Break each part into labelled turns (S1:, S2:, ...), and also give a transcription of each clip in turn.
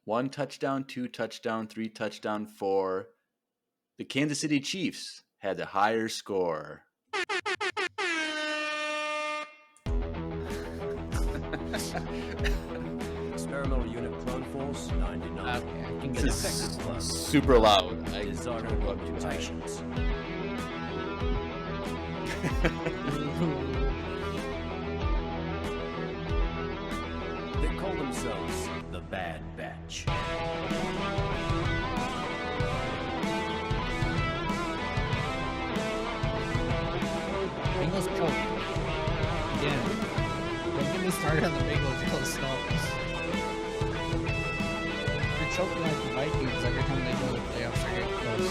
S1: 1 touchdown, 2 touchdown, 3 touchdown, 4. The Kansas City Chiefs had the higher score.
S2: Experimental unit clone force 99.
S3: Okay, I can get
S1: This
S3: it.
S1: is
S2: clone.
S1: super loud. I
S2: Designer
S1: turned it up too high.
S2: mutations. They call themselves the Bad Batch.
S3: Bengals choke. Again. Don't get me started on the Bengals kill Snows. They're choking like the Vikings every time they go to the playoffs or get close.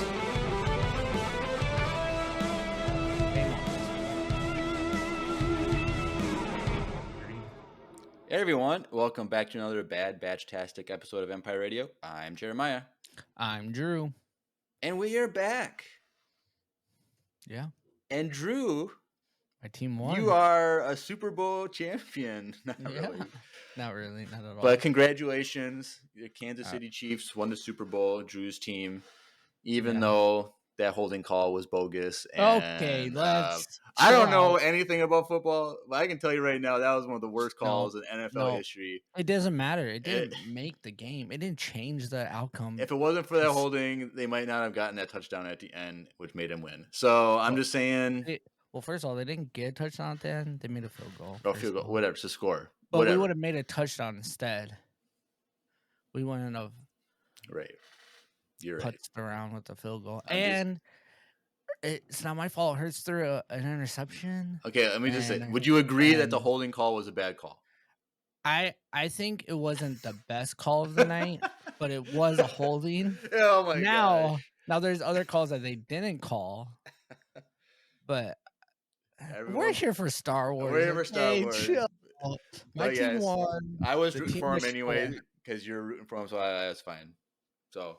S3: Game
S1: Hey everyone, welcome back to another Bad Batch-tastic episode of Empire Radio. I'm Jeremiah.
S3: I'm Drew.
S1: And we are back.
S3: Yeah.
S1: And Drew,
S3: My team won.
S1: you are a Super Bowl champion. Not
S3: Yeah.
S1: really.
S3: Not really, not at all.
S1: But congratulations. The Kansas City Chiefs won the Super Bowl, Drew's team, even though that holding call was bogus. And,
S3: okay, let's
S1: I don't
S3: chill
S1: know
S3: out.
S1: anything about football, but I can tell you right now that was one of the worst calls in NFL
S3: no.
S1: history.
S3: It doesn't matter. It didn't make the game. It didn't change the outcome.
S1: If it wasn't for that holding, they might not have gotten that touchdown at the end, which made him win. So I'm just saying.
S3: Well, first of all, they didn't get a touchdown at the end. They made a field goal.
S1: Oh, field goal, whatever, to score.
S3: But
S1: whatever.
S3: we would have made a touchdown instead. We wouldn't have
S1: Right. You're right.
S3: putzed around with the field goal. And it's not my fault. Hurts threw an interception.
S1: Okay, let me just say, would you agree that the holding call was a bad call?
S3: I think it wasn't the best call of the night, but it was a holding.
S1: Oh my god!
S3: Now there's other calls that they didn't call, but we're here for Star Wars.
S1: We're here for Star Wars.
S3: Chill. My team won.
S1: I was rooting for him anyway because you're rooting for him, so that's fine. So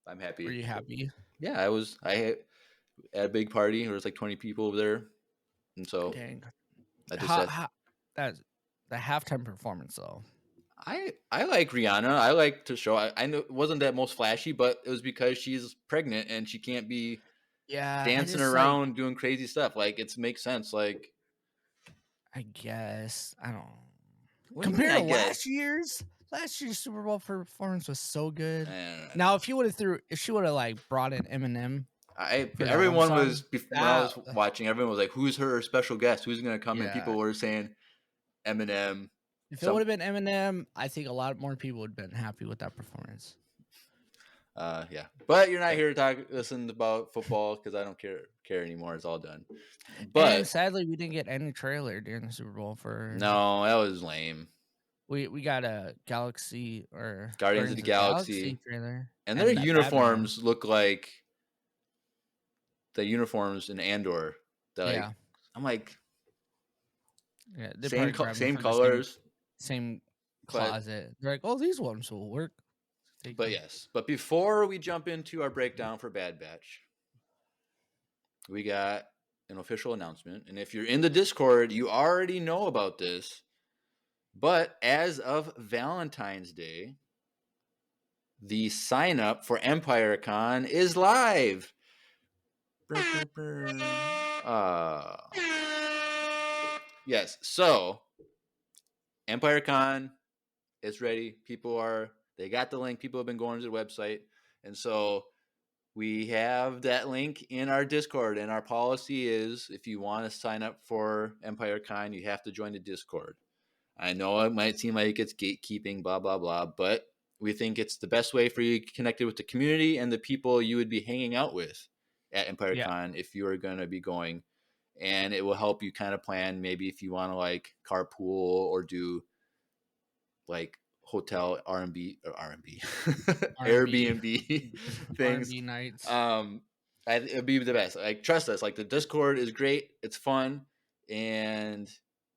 S1: I'm happy.
S3: Were you happy?
S1: Yeah, I was. I had a big party. There was like 20 people over there, and so
S3: dang.
S1: I just said
S3: that's the halftime performance though.
S1: I like Rihanna. I like to show. I know it wasn't that most flashy, but it was because she's pregnant and she can't be dancing around doing crazy stuff. Like it makes sense. Like
S3: I guess I don't. Compared to last year's Super Bowl performance was so good. Now if she would have like brought in Eminem.
S1: Everyone was when I was watching. Everyone was like, "Who's her special guest? Who's gonna come?" And people were saying Eminem.
S3: If it would have been Eminem, I think a lot more people would have been happy with that performance.
S1: Yeah, but you're not here to listen about football because I don't care anymore. It's all done. But
S3: sadly, we didn't get any trailer during the Super Bowl for.
S1: No, that was lame.
S3: We got a Galaxy or
S1: Guardians of the Galaxy
S3: trailer,
S1: and their uniforms look like the uniforms in Andor. I'm like, same colors,
S3: same closet. They're like, oh, these ones will work.
S1: But before we jump into our breakdown for Bad Batch, we got an official announcement. And if you're in the Discord, you already know about this. But as of Valentine's Day, the sign up for EmpireCon is live. Yes, so EmpireCon is ready. They got the link. People have been going to the website. And so we have that link in our Discord. And our policy is if you want to sign up for EmpireCon, you have to join the Discord. I know it might seem like it's gatekeeping, blah, blah, blah, but we think it's the best way for you to connect with the community and the people you would be hanging out with at EmpireCon if you are going to be going. And it will help you kind of plan maybe if you want to like carpool or do like hotel Airbnb things.
S3: R&B nights.
S1: It'd be the best. Like trust us. Like the Discord is great. It's fun, and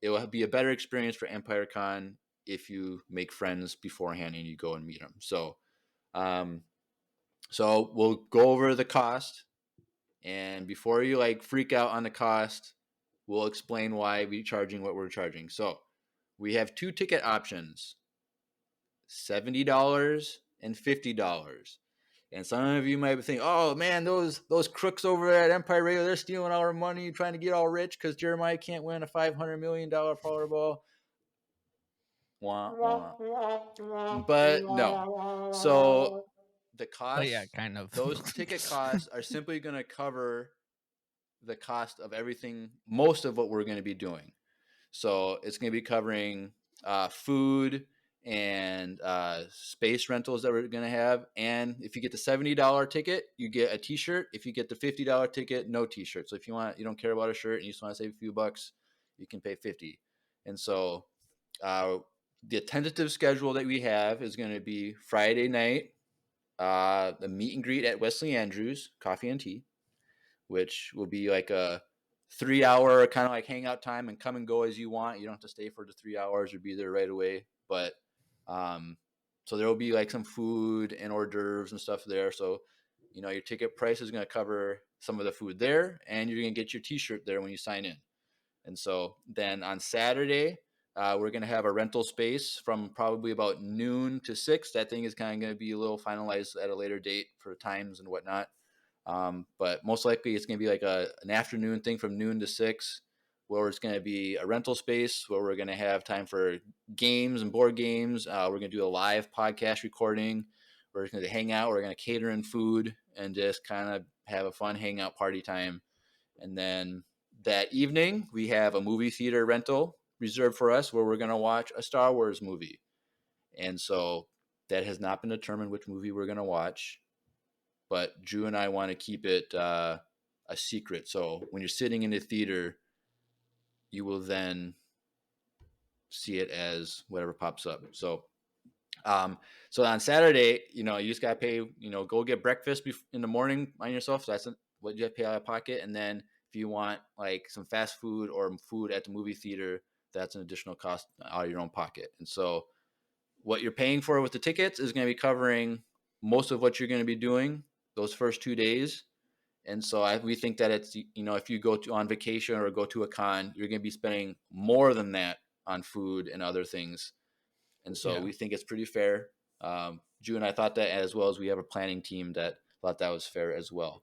S1: it will be a better experience for EmpireCon if you make friends beforehand and you go and meet them. So we'll go over the cost, and before you like freak out on the cost, we'll explain why we're charging what we're charging. So we have 2 ticket options. $70 and $50. And some of you might be thinking, "Oh man, those crooks over at Empire Radio, they're stealing our money, trying to get all rich because Jeremiah can't win a $500 million Powerball." Wah, wah. But no. So the cost,
S3: yeah, kind of.
S1: those ticket costs are simply going to cover the cost of everything, most of what we're going to be doing. So it's going to be covering food and space rentals that we're going to have. And if you get the $70 ticket, you get a t-shirt. If you get the $50 ticket, no t-shirt. So if you don't care about a shirt and you just want to save a few bucks, you can pay $50. And so the tentative schedule that we have is going to be Friday night, the meet and greet at Wesley Andrews, coffee and tea, which will be like a 3-hour kind of like hangout time and come and go as you want. You don't have to stay for the 3 hours or be there right away. But so there will be like some food and hors d'oeuvres and stuff there. So, your ticket price is going to cover some of the food there, and you're going to get your t-shirt there when you sign in. And so then on Saturday, we're going to have a rental space from probably about noon to 6. That thing is kind of going to be a little finalized at a later date for times and whatnot. But most likely it's going to be like an afternoon thing from noon to 6, where it's going to be a rental space where we're going to have time for games and board games. We're going to do a live podcast recording. We're going to hang out. We're going to cater in food and just kind of have a fun hangout party time. And then that evening we have a movie theater rental reserved for us where we're going to watch a Star Wars movie. And so that has not been determined which movie we're going to watch, but Drew and I want to keep it a secret. So when you're sitting in the theater, you will then see it as whatever pops up. So so on Saturday, you just got to pay, go get breakfast in the morning on yourself. So that's what you have to pay out of pocket. And then if you want like some fast food or food at the movie theater, that's an additional cost out of your own pocket. And so what you're paying for with the tickets is going to be covering most of what you're going to be doing those first 2 days. And so we think that it's, if you go on vacation or go to a con, you're going to be spending more than that on food and other things. And so we think it's pretty fair. Drew and I thought that, as well as we have a planning team that thought that was fair as well.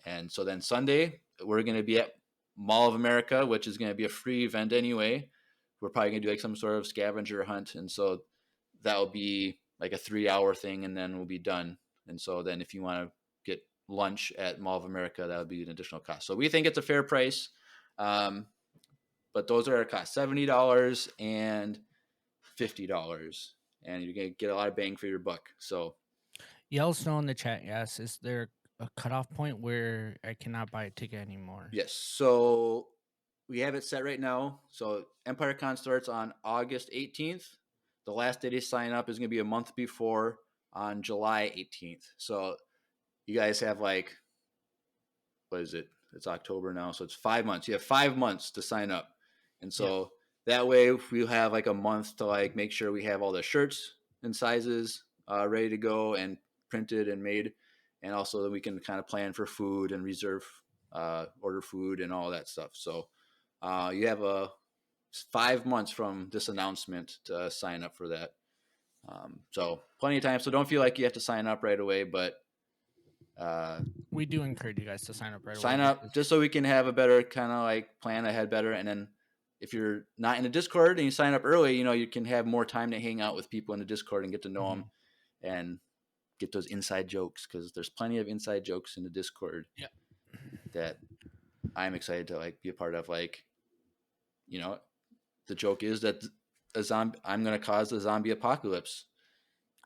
S1: And so then Sunday, we're going to be at Mall of America, which is going to be a free event anyway. We're probably going to do like some sort of scavenger hunt. And so that will be like a 3-hour thing, and then we'll be done. And so then if you want to get lunch at Mall of America, that would be an additional cost. So we think it's a fair price. But those are our costs, $70 and $50. And you're going to get a lot of bang for your buck. So
S3: Yellowstone in the chat, yes. Is there a cutoff point where I cannot buy a ticket anymore?
S1: Yes. So we have it set right now. So EmpireCon starts on August 18th. The last day to sign up is going to be a month before, on July 18th. So you guys have like, what is it? It's October now. So it's 5 months. You have 5 months to sign up. And so that way we'll have like a month to like make sure we have all the shirts and sizes ready to go and printed and made. And also that we can kind of plan for food and reserve, order food and all that stuff. So you have 5 months from this announcement to sign up for that. So plenty of time. So don't feel like you have to sign up right away, but
S3: we do encourage you guys to sign up right away.
S1: Sign up just so we can have a better kind of like plan ahead better. And then if you're not in the Discord and you sign up early, you can have more time to hang out with people in the Discord and get to know them and get those inside jokes, because there's plenty of inside jokes in the Discord that I'm excited to like be a part of. Like, the joke is that I'm going to cause a zombie apocalypse.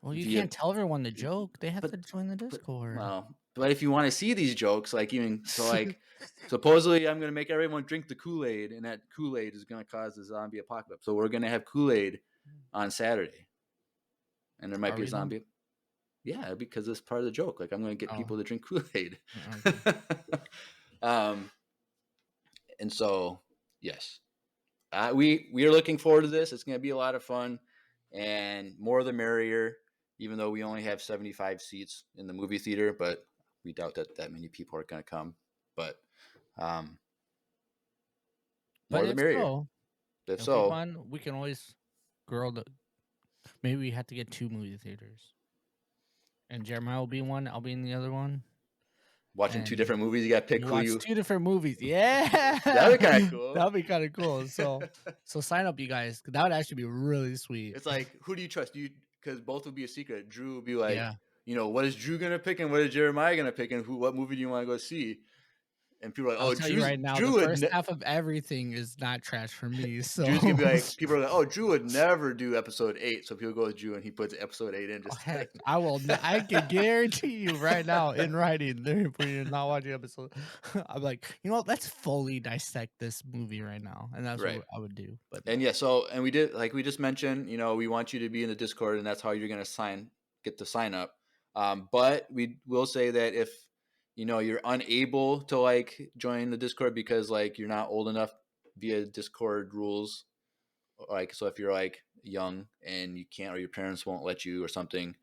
S3: Well, you can't tell everyone the joke. They have to join the Discord.
S1: But if you want to see these jokes, like supposedly I'm going to make everyone drink the Kool-Aid, and that Kool-Aid is going to cause a zombie apocalypse. So we're going to have Kool-Aid on Saturday, and there might be a zombie. Yeah, because it's part of the joke. Like, I'm going to get people to drink Kool-Aid. And so, yes, we are looking forward to this. It's going to be a lot of fun, and more the merrier. Even though we only have 75 seats in the movie theater, but we doubt that many people are going to come. But more the merrier. If so,
S3: fun, we can always grow the. Maybe we have to get 2 movie theaters. And Jeremiah will be one. I'll be in the other one.
S1: Watching 2 different movies. You got to pick who
S3: watch
S1: you.
S3: 2 different movies. Yeah,
S1: That'd be kind of cool.
S3: That'd be kind of cool. So sign up, you guys. That would actually be really sweet.
S1: It's like, who do you trust? Because both would be a secret. Drew would be like,
S3: Yeah.
S1: What is Drew gonna pick and what is Jeremiah gonna pick and what movie do you want to go see? And people are like,
S3: I'll tell you right now,
S1: Drew
S3: the first half of everything is not trash for me. So
S1: Drew's gonna be like, people are like, oh, Drew would never do episode 8, so people go with Drew and he puts episode 8 in. Just
S3: heck, I will. I can guarantee you right now in writing, you're not watching episode. I'm like, let's fully dissect this movie right now, and that's what I would do. But
S1: and and we did, like we just mentioned, we want you to be in the Discord, and that's how you're gonna get to sign up. But we will say that if you're unable to like join the Discord because like you're not old enough via Discord rules, like, so if you're like young and you can't, or your parents won't let you or something,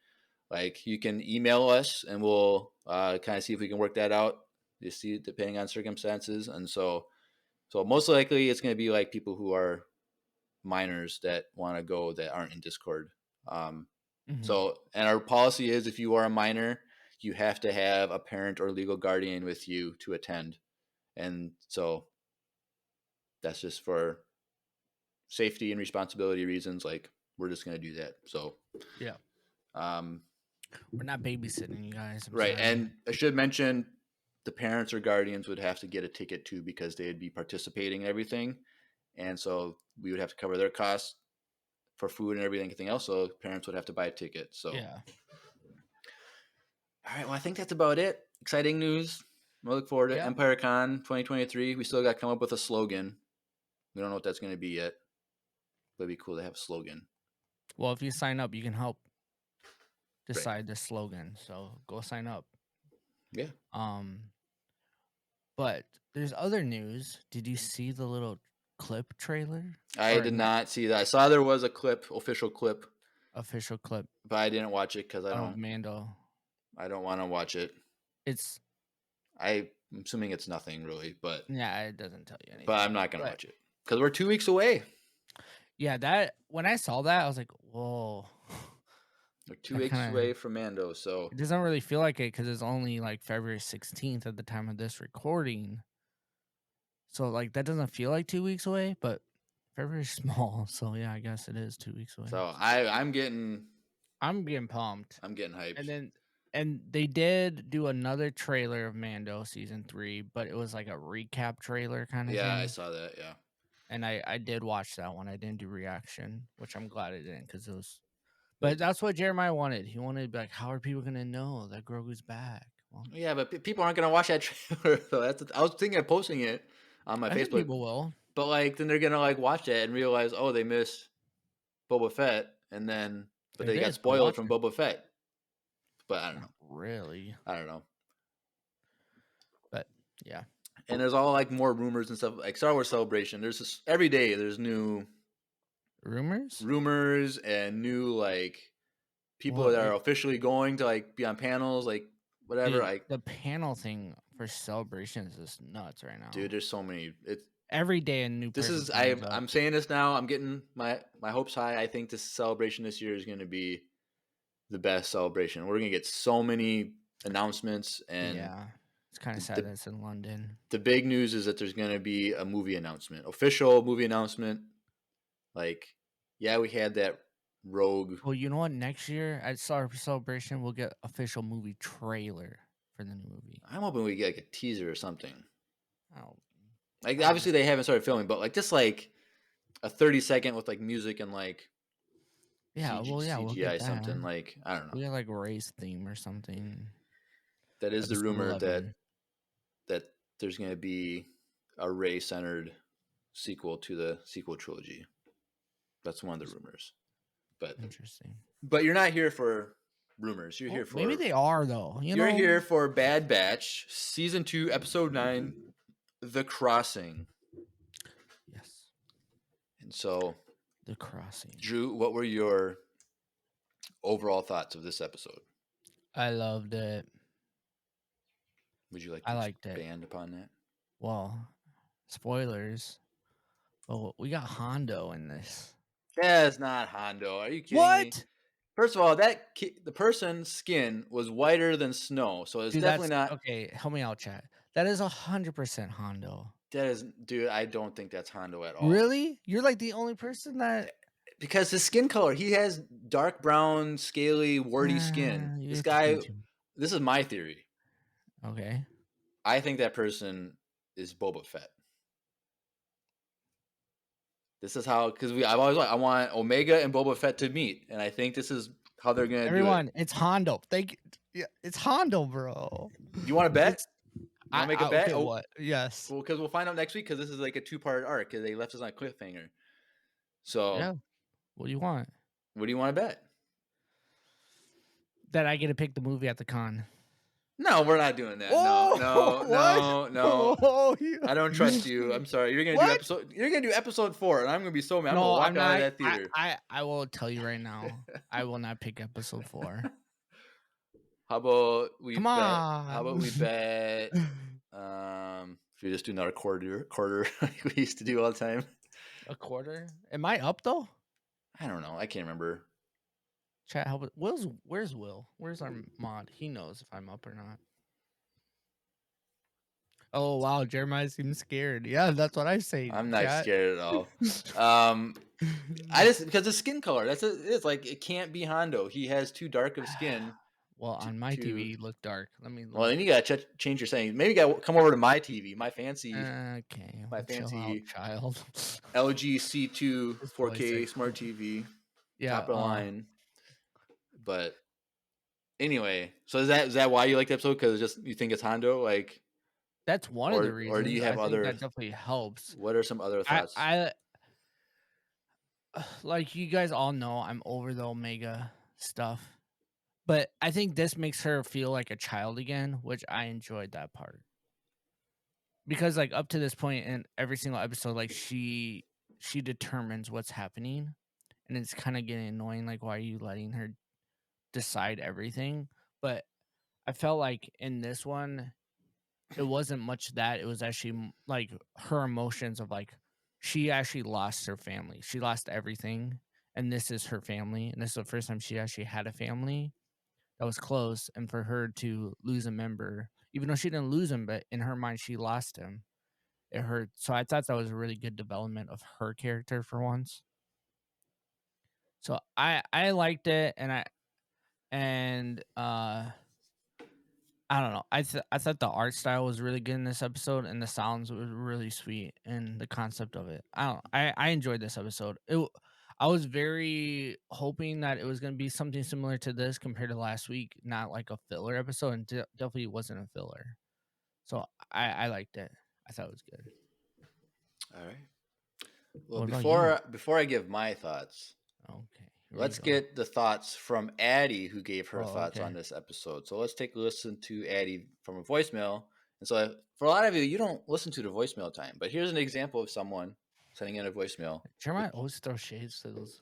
S1: like you can email us and we'll kind of see if we can work that out. You see, depending on circumstances. And so most likely it's going to be like people who are minors that want to go that aren't in Discord. So, and our policy is if you are a minor, you have to have a parent or legal guardian with you to attend. And so that's just for safety and responsibility reasons. Like, we're just going to do that. So,
S3: yeah. We're not babysitting you guys.
S1: I'm sorry. And I should mention the parents or guardians would have to get a ticket too because they'd be participating in everything. And so we would have to cover their costs for food and everything else. So parents would have to buy a ticket. So,
S3: yeah.
S1: All right, well, I think that's about it. Exciting news. We look forward to EmpireCon 2023. We still got to come up with a slogan. We don't know what that's going to be yet. But it'd be cool to have a slogan.
S3: Well, if you sign up, you can help decide the slogan. So go sign up.
S1: Yeah.
S3: But there's other news. Did you see the little clip trailer?
S1: I did not see that. I saw there was a official clip. But I didn't watch it because I don't.
S3: Mando.
S1: I don't want to watch it. I'm assuming it's nothing really, but
S3: yeah, it doesn't tell you anything.
S1: But I'm not gonna watch it because we're 2 weeks away.
S3: Yeah, when I saw that, I was like, whoa.
S1: We're 2 weeks away from Mando, so
S3: it doesn't really feel like it because it's only like February 16th at the time of this recording. So like that doesn't feel like 2 weeks away, but February's small, so yeah, I guess it is 2 weeks away.
S1: So I'm getting
S3: pumped.
S1: I'm getting hyped.
S3: And they did do another trailer of Mando season 3, but it was like a recap trailer kind of thing.
S1: Yeah, I saw that. Yeah.
S3: And I did watch that one. I didn't do reaction, which I'm glad I didn't because it was. But that's what Jeremiah wanted. He wanted to be like, how are people gonna know that Grogu's back? Well,
S1: yeah, but people aren't gonna watch that trailer. So I was thinking of posting it on my Facebook.
S3: People will.
S1: But like, then they're gonna like watch it and realize, oh, they missed Boba Fett, and then they got spoiled from Boba Fett. But I don't know.
S3: Really?
S1: I don't know.
S3: But yeah.
S1: And there's all like more rumors and stuff like Star Wars Celebration. There's this every day. There's new rumors and new like people that are officially going to like be on panels, like whatever. Like
S3: the panel thing for Celebration is just nuts right now,
S1: dude. There's so many. It's
S3: every day a new.
S1: This is I'm saying this now. I'm getting my hopes high. I think this celebration this year is going to be the best celebration. We're going to get so many announcements and
S3: yeah. It's kind of sad that it's in London.
S1: The big news is that there's going to be a movie announcement, official movie announcement. Like, yeah, we had that Rogue.
S3: Well, you know what? Next year at Star Celebration, we'll get official movie trailer for the new movie.
S1: I'm hoping we get like a teaser or something.
S3: Oh,
S1: like obviously they haven't started filming, but like just like a 30-second with like music and like
S3: CGI
S1: we'll something like I don't know.
S3: We got like race theme or something.
S1: That is the rumor that there's going to be a Rey-centered sequel to the sequel trilogy. That's one of the rumors. But
S3: interesting.
S1: But you're not here for rumors. You're here for
S3: maybe they are though.
S1: You're here for Bad Batch season 2, episode 9, The Crossing.
S3: Yes.
S1: And so,
S3: The Crossing.
S1: Drew, what were your overall thoughts of this episode?
S3: I loved it.
S1: Would you like to expand upon that?
S3: Well, spoilers. Oh, we got Hondo in this.
S1: Yeah, it's not Hondo. Are you kidding me? First of all, the person's skin was whiter than snow, so it's
S3: Dude,
S1: definitely
S3: that's
S1: not.
S3: okay. Help me out, chat. That is 100% Hondo.
S1: That is, dude. I don't think that's Hondo at all.
S3: Really? You're like the only person that.
S1: Because his skin color, he has dark brown, scaly, warty skin. This
S3: You're
S1: guy,
S3: too.
S1: this is my theory.
S3: Okay.
S1: I think that person is Boba Fett. This is how, because I want Omega and Boba Fett to meet, and I think this is how they're gonna
S3: Everyone,
S1: do
S3: it's Hondo. Yeah, it's Hondo, bro.
S1: it. You want to bet? You want to make a bet?
S3: Okay, what? Yes.
S1: Well, because we'll find out next week. Because this is like a 2-part arc. Because they left us on a cliffhanger. So,
S3: Yeah. What do you want?
S1: what do you want to bet?
S3: That I get to pick the movie at the con.
S1: No, we're not doing that.
S3: Oh,
S1: No.
S3: Oh,
S1: I don't trust you. I'm sorry. You're gonna do episode 4, and I'm gonna be so mad. I'm gonna walk out of that theater.
S3: I will tell you right now. I will not pick episode 4.
S1: How about we
S3: Come
S1: bet?
S3: on.
S1: How about we bet? Should we just do another quarter like we used to do all the time?
S3: A quarter? Am I up though?
S1: I don't know. I can't remember.
S3: Chat, where's Will? Where's our mod? He knows if I'm up or not. Oh wow, Jeremiah seems scared. Yeah, that's what I say.
S1: I'm not
S3: chat.
S1: scared at all. Because the skin color. It's like it can't be Hondo. He has too dark of skin.
S3: Well, on my TV, it looked dark.
S1: Well, then you gotta change your settings. Maybe you gotta come over to my TV, my fancy.
S3: Okay,
S1: my fancy
S3: child.
S1: LG C2
S3: This
S1: 4K
S3: voice
S1: smart TV.
S3: Yeah,
S1: top of the line. But anyway, so is that why you like the episode? Because just you think it's Hondo, like
S3: that's one of the reasons.
S1: Or do you have other?
S3: That definitely helps.
S1: What are some other thoughts?
S3: I like you guys all know I'm over the Omega stuff, but I think this makes her feel like a child again, which I enjoyed that part. Because like up to this point in every single episode, like she determines what's happening, and it's kind of getting annoying. Like, why are you letting her decide everything? But I felt like in this one, it wasn't much that. It was actually like her emotions of like she actually lost her family. She lost everything, and this is her family, and this is the first time she actually had a family that was close. And for her to lose a member, even though she didn't lose him, but in her mind she lost him, it hurt. So I thought that was a really good development of her character for once. So I liked it, and I don't know. I thought the art style was really good in this episode, and the sounds were really sweet, and the concept of it. I enjoyed this episode. I was very hoping that it was going to be something similar to this compared to last week, not like a filler episode, and definitely wasn't a filler. So I liked it. I thought it was good.
S1: All right. Well, before I give my thoughts,
S3: okay,
S1: let's get the thoughts from Addie, who gave her thoughts on this episode. So let's take a listen to Addie from a voicemail. And so for a lot of you, you don't listen to the voicemail time, but here's an example of someone sending in a voicemail.
S3: Jeremiah always throw shades to those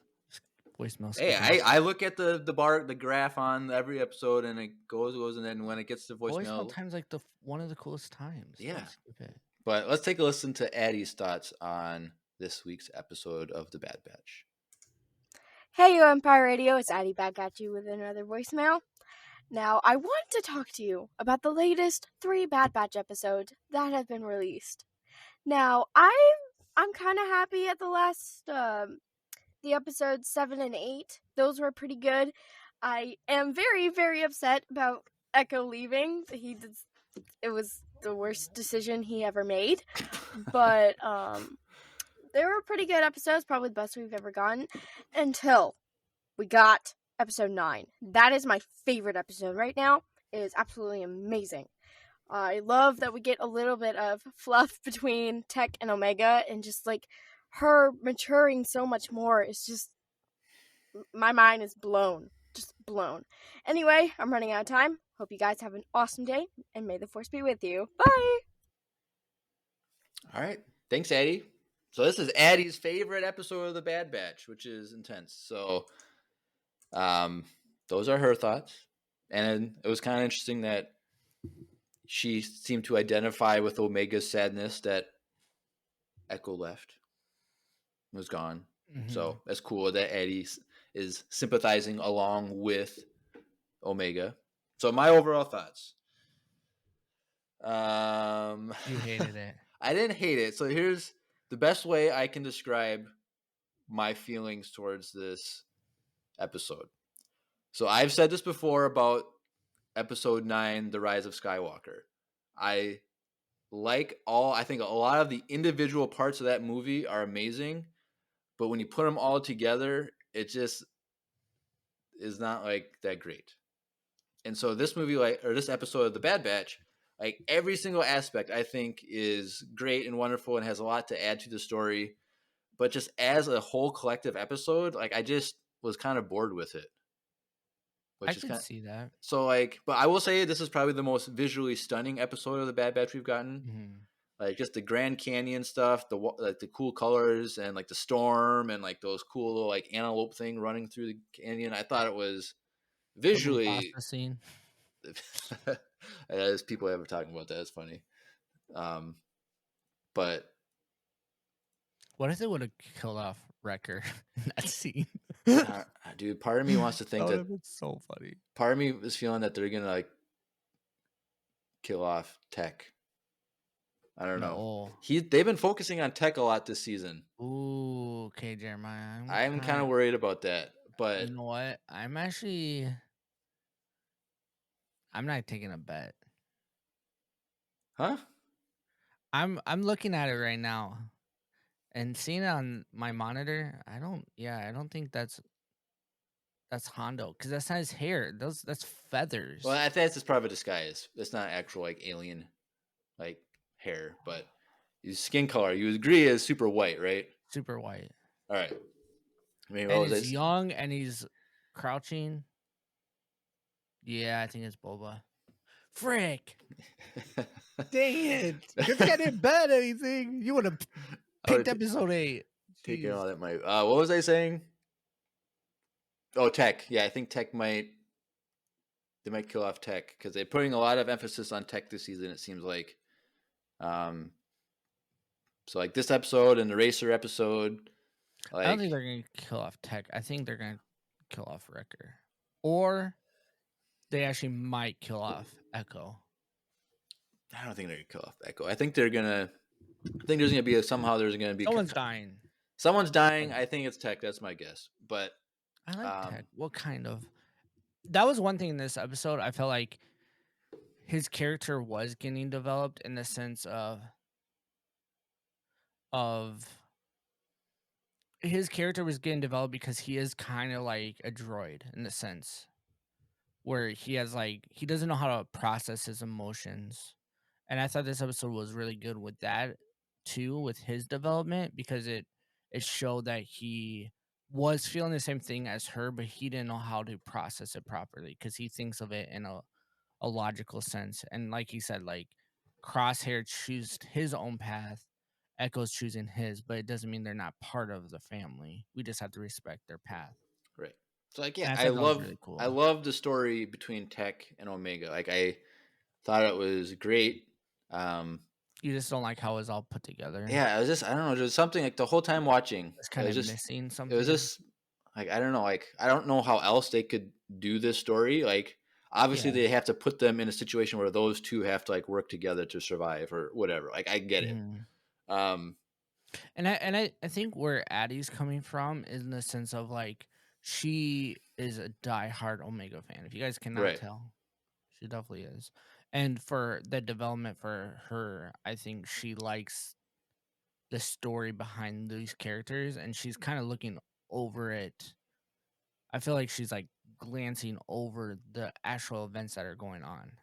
S3: voicemails.
S1: Hey, I look at the graph on every episode, and it goes, and then when it gets to voicemail
S3: time's like one of the coolest times.
S1: Yeah. But let's take a listen to Addie's thoughts on this week's episode of The Bad Batch.
S4: Hey, you Empire Radio, it's Addie back at you with another voicemail. Now, I want to talk to you about the latest 3 Bad Batch episodes that have been released. Now, I'm kind of happy at the last, the episodes 7 and 8. Those were pretty good. I am very, very upset about Echo leaving. It was the worst decision he ever made. But, they were pretty good episodes, probably the best we've ever gotten, until we got episode 9. That is my favorite episode right now. It is absolutely amazing. I love that we get a little bit of fluff between Tech and Omega, and just like her maturing so much more. It's just, my mind is blown. Just blown. Anyway, I'm running out of time. Hope you guys have an awesome day, and may the Force be with you. Bye!
S1: All right. Thanks, Addie. So this is Addie's favorite episode of The Bad Batch, which is intense. So those are her thoughts. And it was kind of interesting that she seemed to identify with Omega's sadness that Echo left, was gone. Mm-hmm. So that's cool that Addie is sympathizing along with Omega. So my overall thoughts.
S3: You hated it.
S1: I didn't hate it. So here's the best way I can describe my feelings towards this episode. So I've said this before about episode 9, The Rise of Skywalker. I think a lot of the individual parts of that movie are amazing, but when you put them all together, it just is not like that great. And so this movie, this episode of The Bad Batch, like every single aspect I think is great and wonderful and has a lot to add to the story. But just as a whole collective episode, like I just was kind of bored with it.
S3: I could see that.
S1: So but I will say this is probably the most visually stunning episode of The Bad Batch we've gotten.
S3: Mm-hmm.
S1: Like just the Grand Canyon stuff, the cool colors and like the storm and like those cool little like antelope thing running through the canyon. I thought it was visually.
S3: Scene.
S1: As people ever talking about that, it's funny. But
S3: what if they would have killed off Wrecker in that scene?
S1: Dude, part of me wants to think that
S3: it's so funny.
S1: Part of me is feeling that they're gonna like kill off Tech. I don't know. They've been focusing on Tech a lot this season.
S3: Ooh, okay, Jeremiah.
S1: I'm kind of worried about that, but
S3: you know what? I'm not taking a bet.
S1: Huh?
S3: I'm looking at it right now, and seeing it on my monitor. I don't think that's Hondo, because that's not his hair. That's feathers.
S1: Well, I think it's probably a disguise. That's not actual like alien like hair, but his skin color, you agree, is super white, right?
S3: Super white.
S1: All right. I mean,
S3: and he's young and he's crouching. Yeah, I think it's Boba. Frick. Dang it. Good thing I didn't bet anything. You would have picked episode 8.
S1: Taking all that might. What was I saying? Oh, Tech. Yeah, I think Tech might. They might kill off Tech because they're putting a lot of emphasis on Tech this season. It seems like. So like this episode and the Racer episode.
S3: I don't think they're gonna kill off Tech. I think they're gonna kill off Wrecker, or they actually might kill off Echo.
S1: I don't think they're gonna kill off Echo. I think there's gonna be someone's
S3: dying.
S1: Someone's dying. I think it's Tech. That's my guess. But
S3: I like Tech. What kind of? That was one thing in this episode. I felt like his character was getting developed in the sense of his character was getting developed because he is kind of like a droid in the sense where he doesn't know how to process his emotions. And I thought this episode was really good with that too, with his development, because it showed that he was feeling the same thing as her, but he didn't know how to process it properly because he thinks of it in a logical sense. And like he said, like Crosshair chose his own path, Echo's choosing his, but it doesn't mean they're not part of the family. We just have to respect their path.
S1: Right. So like, yeah, I love the story between Tech and Omega. Like I thought it was great.
S3: You just don't like how it was all put together.
S1: Yeah, it was just, I don't know, there's something like the whole time watching.
S3: It's kind of missing something.
S1: It was just like, I don't know, like I don't know how else they could do this story. Like obviously they have to put them in a situation where those two have to like work together to survive or whatever. Like I get it.
S3: And I think where Addie's coming from is in the sense of like she is a diehard Omega fan. If you guys cannot tell, she definitely is. And for the development for her, I think she likes the story behind these characters, and she's kind of looking over it. I feel like she's like glancing over the actual events that are going on.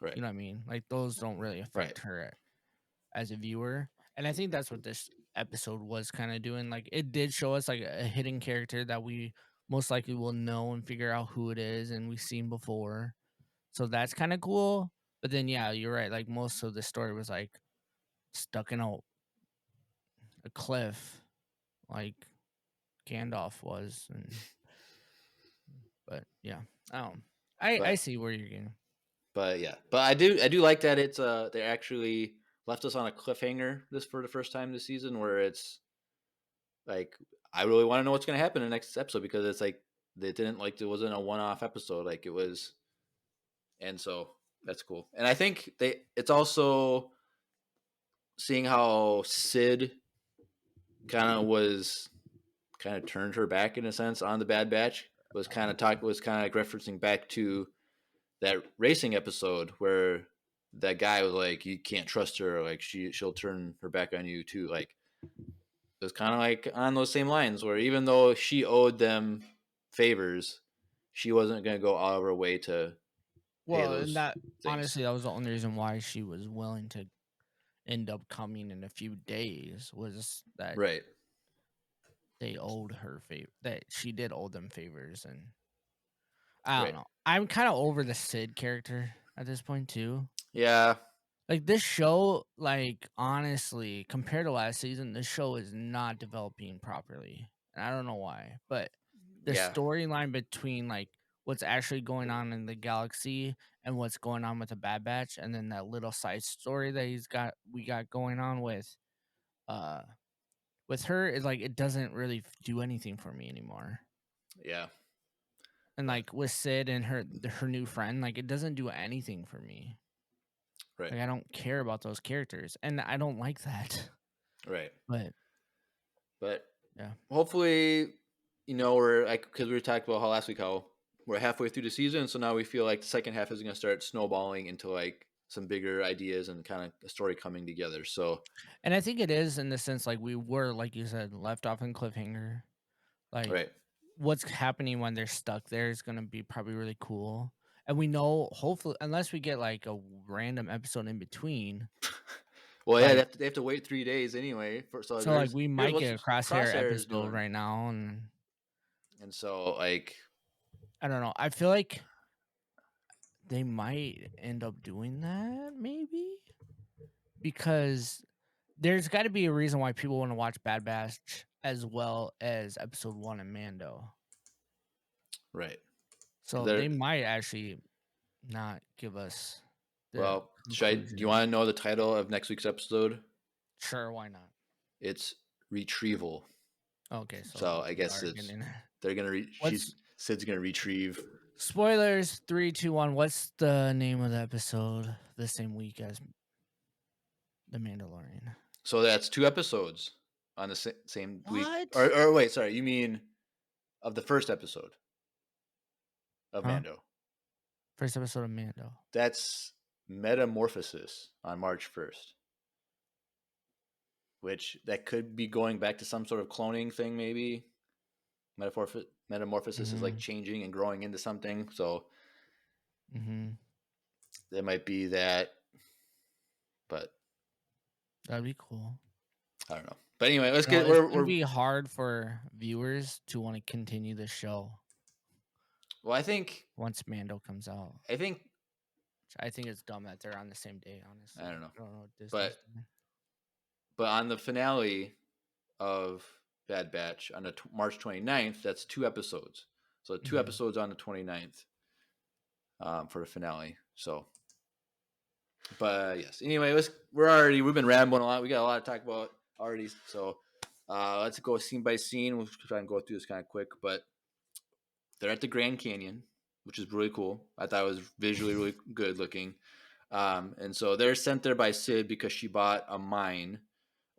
S1: Right.
S3: You know what I mean? Like those don't really affect her as a viewer. And I think that's what this episode was kind of doing. Like it did show us like a hidden character that we most likely will know and figure out who it is, and we've seen before. So that's kind of cool. But then, yeah, you're right. Like most of the story was like stuck in a cliff, like Gandalf was. But yeah, I see where you're getting.
S1: But yeah, but I do like that it's they actually left us on a cliffhanger for the first time this season, where it's like I really want to know what's going to happen in the next episode, because it's like they didn't like, it wasn't a one-off episode, like it was, and so that's cool. And I think it's also seeing how Sid kind of turned her back in a sense on the Bad Batch, was kind of referencing back to that racing episode where that guy was like, you can't trust her, like she'll turn her back on you too. Like it was kind of like on those same lines, where even though she owed them favors, she wasn't going to go all of her way to pay
S3: Well, and
S1: those
S3: that
S1: things.
S3: honestly, that was the only reason why she was willing to end up coming in a few days, was that
S1: Right.
S3: they owed her favor, that she did owe them favors, and I don't
S1: Right.
S3: know. I'm kind of over the Sid character at this point too.
S1: Yeah.
S3: Like this show, like honestly, compared to last season, this show is not developing properly. And I don't know why, but the
S1: Yeah.
S3: storyline between like what's actually going on in the galaxy and what's going on with the Bad Batch, and then that little side story that we got going on with her, is like it doesn't really do anything for me anymore.
S1: Yeah.
S3: And like with Sid and her new friend, like it doesn't do anything for me.
S1: Right.
S3: Like I don't care about those characters, and I don't like that.
S1: Right.
S3: But
S1: yeah, hopefully, we're like, because we were talking about how last week how we're halfway through the season, so now we feel like the second half is going to start snowballing into like some bigger ideas and kind of a story coming together. So,
S3: and I think it is in the sense like we were, like you said, left off in cliffhanger. Like
S1: right.
S3: what's happening when they're stuck there is going to be probably really cool. And we know, hopefully, unless we get like a random episode in between.
S1: Well,
S3: like,
S1: yeah, they have to wait 3 days anyway. So
S3: like we might
S1: what's
S3: get a crosshair episode
S1: doing
S3: right now,
S1: and so like
S3: I don't know. I feel like they might end up doing that, maybe, because there's got to be a reason why people want to watch Bad Batch as well as episode 1 and Mando.
S1: Right.
S3: So they might actually not give us.
S1: Well, do you want to know the title of next week's episode?
S3: Sure, why not?
S1: It's Retrieval.
S3: Okay,
S1: so I guess they're gonna Sid's gonna retrieve.
S3: Spoilers, 3, 2, 1. What's the name of the episode the same week as The Mandalorian?
S1: So that's 2 episodes on the same week.
S3: What?
S1: Or wait, sorry, you mean of the first episode of Mando?
S3: First episode of Mando.
S1: That's Metamorphosis on March 1st. Which that could be going back to some sort of cloning thing, maybe. Metamorphosis is like changing and growing into something, so there might be that, but
S3: that'd be cool.
S1: I don't know. But anyway, let's
S3: get. It's gonna be hard for viewers to want to continue the show.
S1: Well, I think
S3: once Mando comes out,
S1: I think
S3: it's dumb that they're on the same day. Honestly,
S1: I don't know.
S3: I don't know what Disney's doing.
S1: But on the finale of Bad Batch on the March 29th, that's 2 episodes. So 2 episodes on the 29th for the finale. So, but yes. Anyway, we've been rambling a lot. We got a lot to talk about already. So let's go scene by scene. We'll try and go through this kind of quick. But they're at the Grand Canyon, which is really cool. I thought it was visually really good looking. And so they're sent there by Sid because she bought a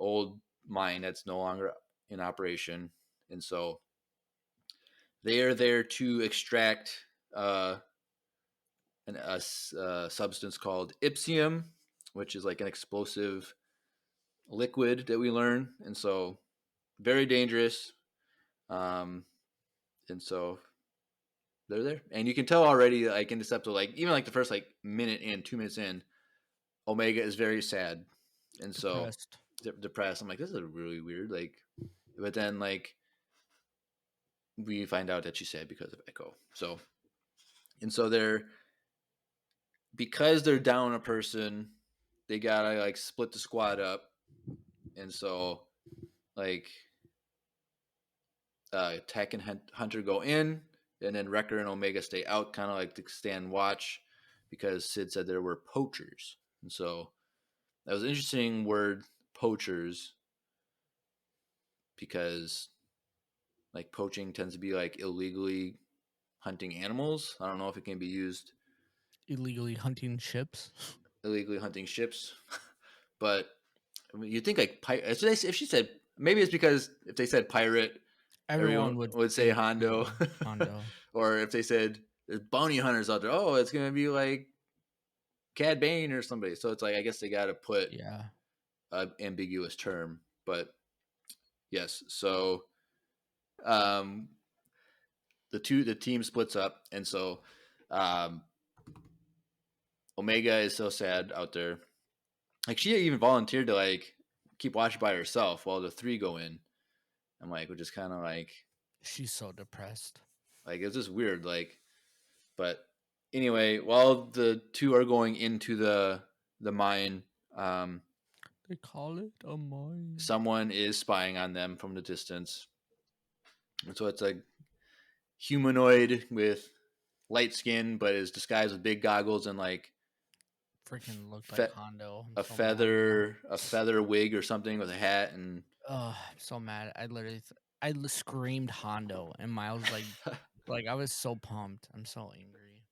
S1: old mine that's no longer in operation, and so they are there to extract a substance called ipsium, which is like an explosive liquid that we learn, and so very dangerous. And so they're there, and you can tell already, like in this episode, like even like the first like 2 minutes in, Omega is very sad, and so depressed. I'm like, this is really weird. Like, but then like we find out that she's sad because of Echo. So, and so because they're down a person, they gotta like split the squad up, and so like Tech and Hunter go in, and then Wrecker and Omega stay out, kind of like to stand watch, because Sid said there were poachers, and so that was an interesting word, poachers, because like poaching tends to be like illegally hunting animals. I don't know if it can be used
S3: Illegally hunting ships.
S1: illegally hunting ships, but I mean, you think like if she said, maybe it's because if they said pirate,
S3: Everyone
S1: everyone would say
S3: think,
S1: Hondo,
S3: Hondo.
S1: or if they said there's bounty hunters out there, oh, it's gonna be like Cad Bane or somebody. So it's like I guess they got to put
S3: Yeah.
S1: an ambiguous term, but yes. So um, the team splits up, and so um, Omega is so sad out there. Like she even volunteered to like keep watch by herself while the three go in. I'm like, which is kind of like
S3: She's so depressed.
S1: it's just weird. Like, but anyway, while the two are going into the mine,
S3: They call it a mine.
S1: someone is spying on them from the distance. And so it's a humanoid with light skin, but is disguised with big goggles and like
S3: Freaking looked like Hondo.
S1: a feather wig or something with a hat and
S3: Oh, I'm so mad. I literally, screamed Hondo, and Miles like I was so pumped. I'm so angry.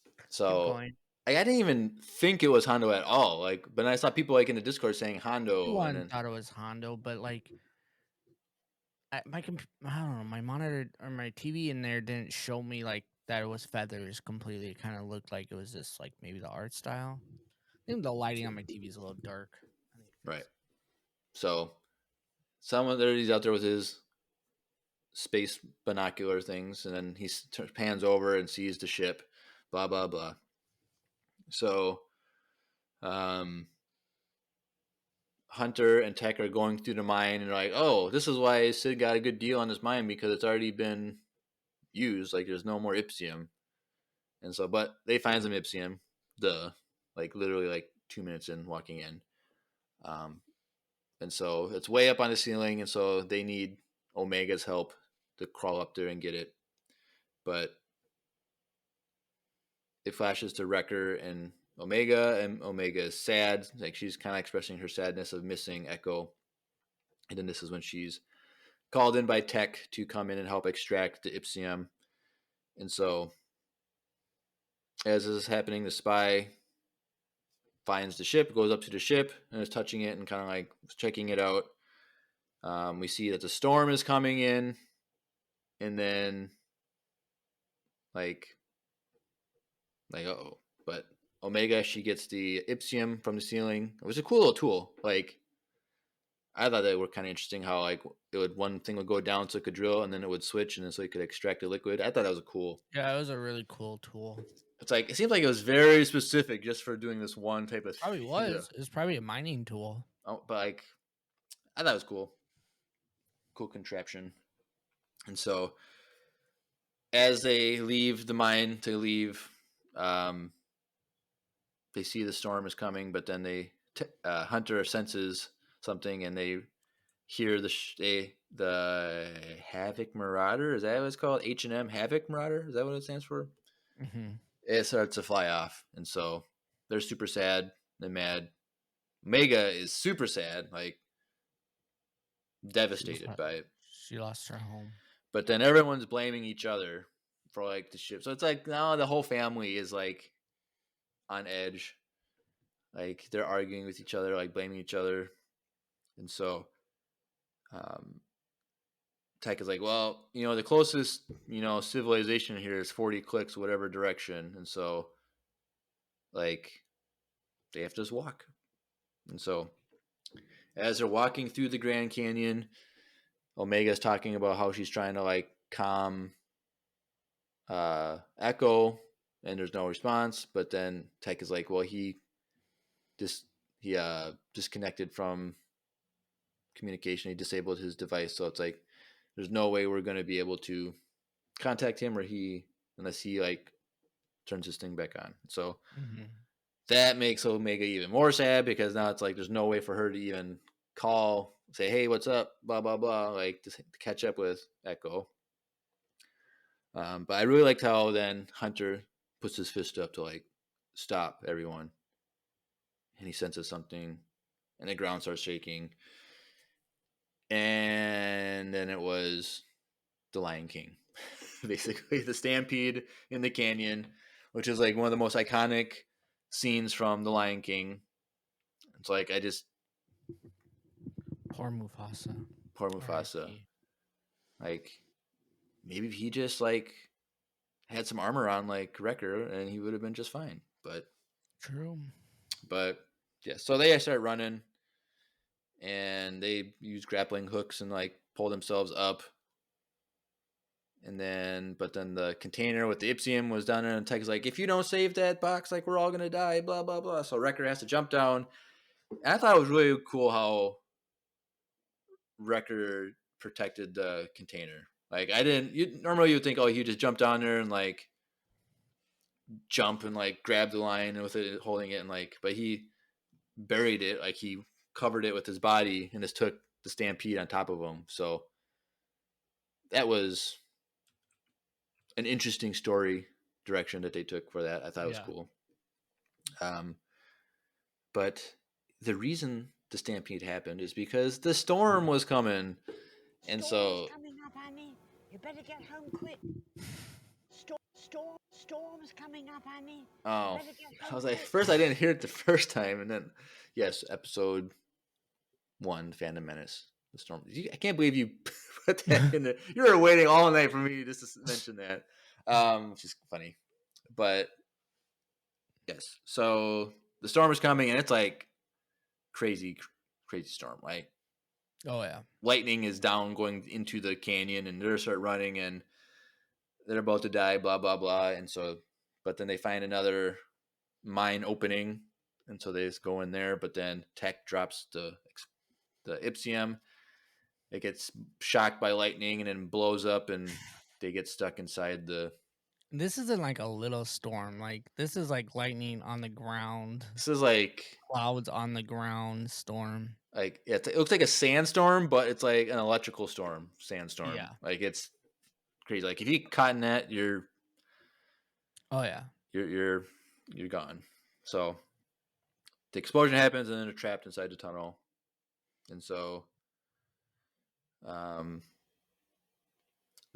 S3: Keep
S1: so
S3: going.
S1: I didn't even think it was Hondo at all. Like, but I saw people like in the Discord saying Hondo, and
S3: Everyone
S1: then
S3: thought it was Hondo, but like, I don't know, my monitor or my TV in there didn't show me like that it was feathers completely. It kind of looked like it was just like maybe the art style. I think the lighting on my TV is a little dark. I need to fix
S1: right.
S3: it.
S1: So someone there, he's out there with his space binocular things, and then he pans over and sees the ship. Blah blah blah. So, Hunter and Tech are going through the mine, and they're like, "Oh, this is why Sid got a good deal on this mine because it's already been used. Like, there's no more Ipsium." And so, but they find some Ipsium, like literally like 2 minutes in walking in. And so it's way up on the ceiling, and so they need Omega's help to crawl up there and get it. But it flashes to Wrecker and Omega is sad. Like she's kind of expressing her sadness of missing Echo. And then this is when she's called in by Tech to come in and help extract the Ipsium. And so as this is happening, the spy finds the ship, goes up to the ship, and is touching it and kind of like checking it out. We see that the storm is coming in, and then like oh, but Omega, she gets the Ipsium from the ceiling. It was a cool little tool. Like I thought they were kind of interesting how like one thing would go down so it could drill, and then it would switch, and then so it could extract the liquid. I thought that was cool.
S3: Yeah, it was a really cool tool.
S1: It's like it seems like it was very specific just for doing this one type of.
S3: Probably was. Yeah. It was probably a mining tool.
S1: Oh, but like I thought it was cool. Cool contraption. And so as they leave the mine to leave, they see the storm is coming, but then Hunter senses something, and they hear the Havoc Marauder. Is that what it's called? H&M Havoc Marauder. Is that what it stands for?
S3: Mm-hmm.
S1: It starts to fly off, and so they're super sad and mad. Omega is super sad, like devastated by it.
S3: She lost her home.
S1: But then everyone's blaming each other for like the ship. So it's like now the whole family is like on edge. Like they're arguing with each other, like blaming each other. And so Tech is like, well, the closest, civilization here is 40 clicks, whatever direction. And so like they have to just walk. And so as they're walking through the Grand Canyon, Omega's talking about how she's trying to like calm Echo, and there's no response. But then Tech is like, well, he disconnected from communication. He disabled his device, so it's like there's no way we're going to be able to contact him unless he like turns his thing back on. So that makes Omega even more sad because now it's like there's no way for her to even call, say, hey, what's up, blah blah blah, like to catch up with Echo. But I really liked how then Hunter puts his fist up to like stop everyone, and he senses something, and the ground starts shaking, and then it was the Lion King, basically the stampede in the canyon, which is like one of the most iconic scenes from the Lion King. It's like
S3: Poor Mufasa.
S1: poor Mufasa.
S3: R.I.P.
S1: Like maybe if he just like had some armor on like Wrecker and he would have been just fine.
S3: True.
S1: But yeah, so they start running and they use grappling hooks and like pull themselves up. And then, but then the container with the Ipsium was down there, and Tech is like, if you don't save that box, like we're all gonna die, blah blah blah. So Wrecker has to jump down. And I thought it was really cool how Wrecker protected the container. Like I didn't. Normally you would think, oh, he just jumped down there and like jump and like grab the lion with it, holding it, and like, but he buried it, like he covered it with his body and just took the stampede on top of him. So that was an interesting story direction that they took for that. I thought it was cool. But the reason the stampede happened is because the storm was coming. And so
S5: coming up, Annie. You better get home quick. Storm's coming up, Annie.
S1: Oh, I was like, first I didn't hear it the first time, and then yes, episode 1, Phantom Menace, the storm. I can't believe you put that in there. You were waiting all night for me just to mention that, which is funny. But yes, so the storm is coming, and it's like crazy storm. Like,
S3: Oh yeah.
S1: lightning is down going into the canyon, and they start running, and they're about to die, blah blah blah. And so, but then they find another mine opening, and so they just go in there. But then Tech drops the Ipsium. It gets shocked by lightning and then blows up, and they get stuck inside the.
S3: This isn't like a little storm. Like this is like lightning on the ground,
S1: This is like
S3: clouds on the ground, storm.
S1: like it looks like a sandstorm, but it's like an electrical storm, sandstorm.
S3: Yeah.
S1: Like it's crazy. Like if you get caught in that, you're
S3: Oh yeah.
S1: you're gone. So the explosion happens, and then they're trapped inside the tunnel. And so,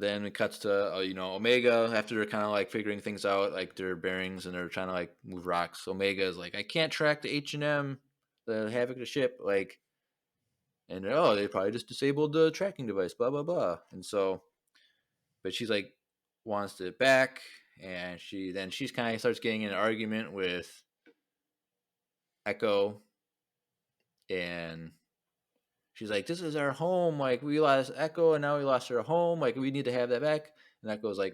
S1: then it cuts to Omega after they're kind of like figuring things out, like their bearings, and they're trying to like move rocks. Omega is like, I can't track the H&M, the Havoc, the ship, like, and they probably just disabled the tracking device, blah blah blah. And so, but she's like wants it back, and she's kind of starts getting in an argument with Echo, and she's like, this is our home. Like, we lost Echo, and now we lost our home. Like, we need to have that back. And Echo's like,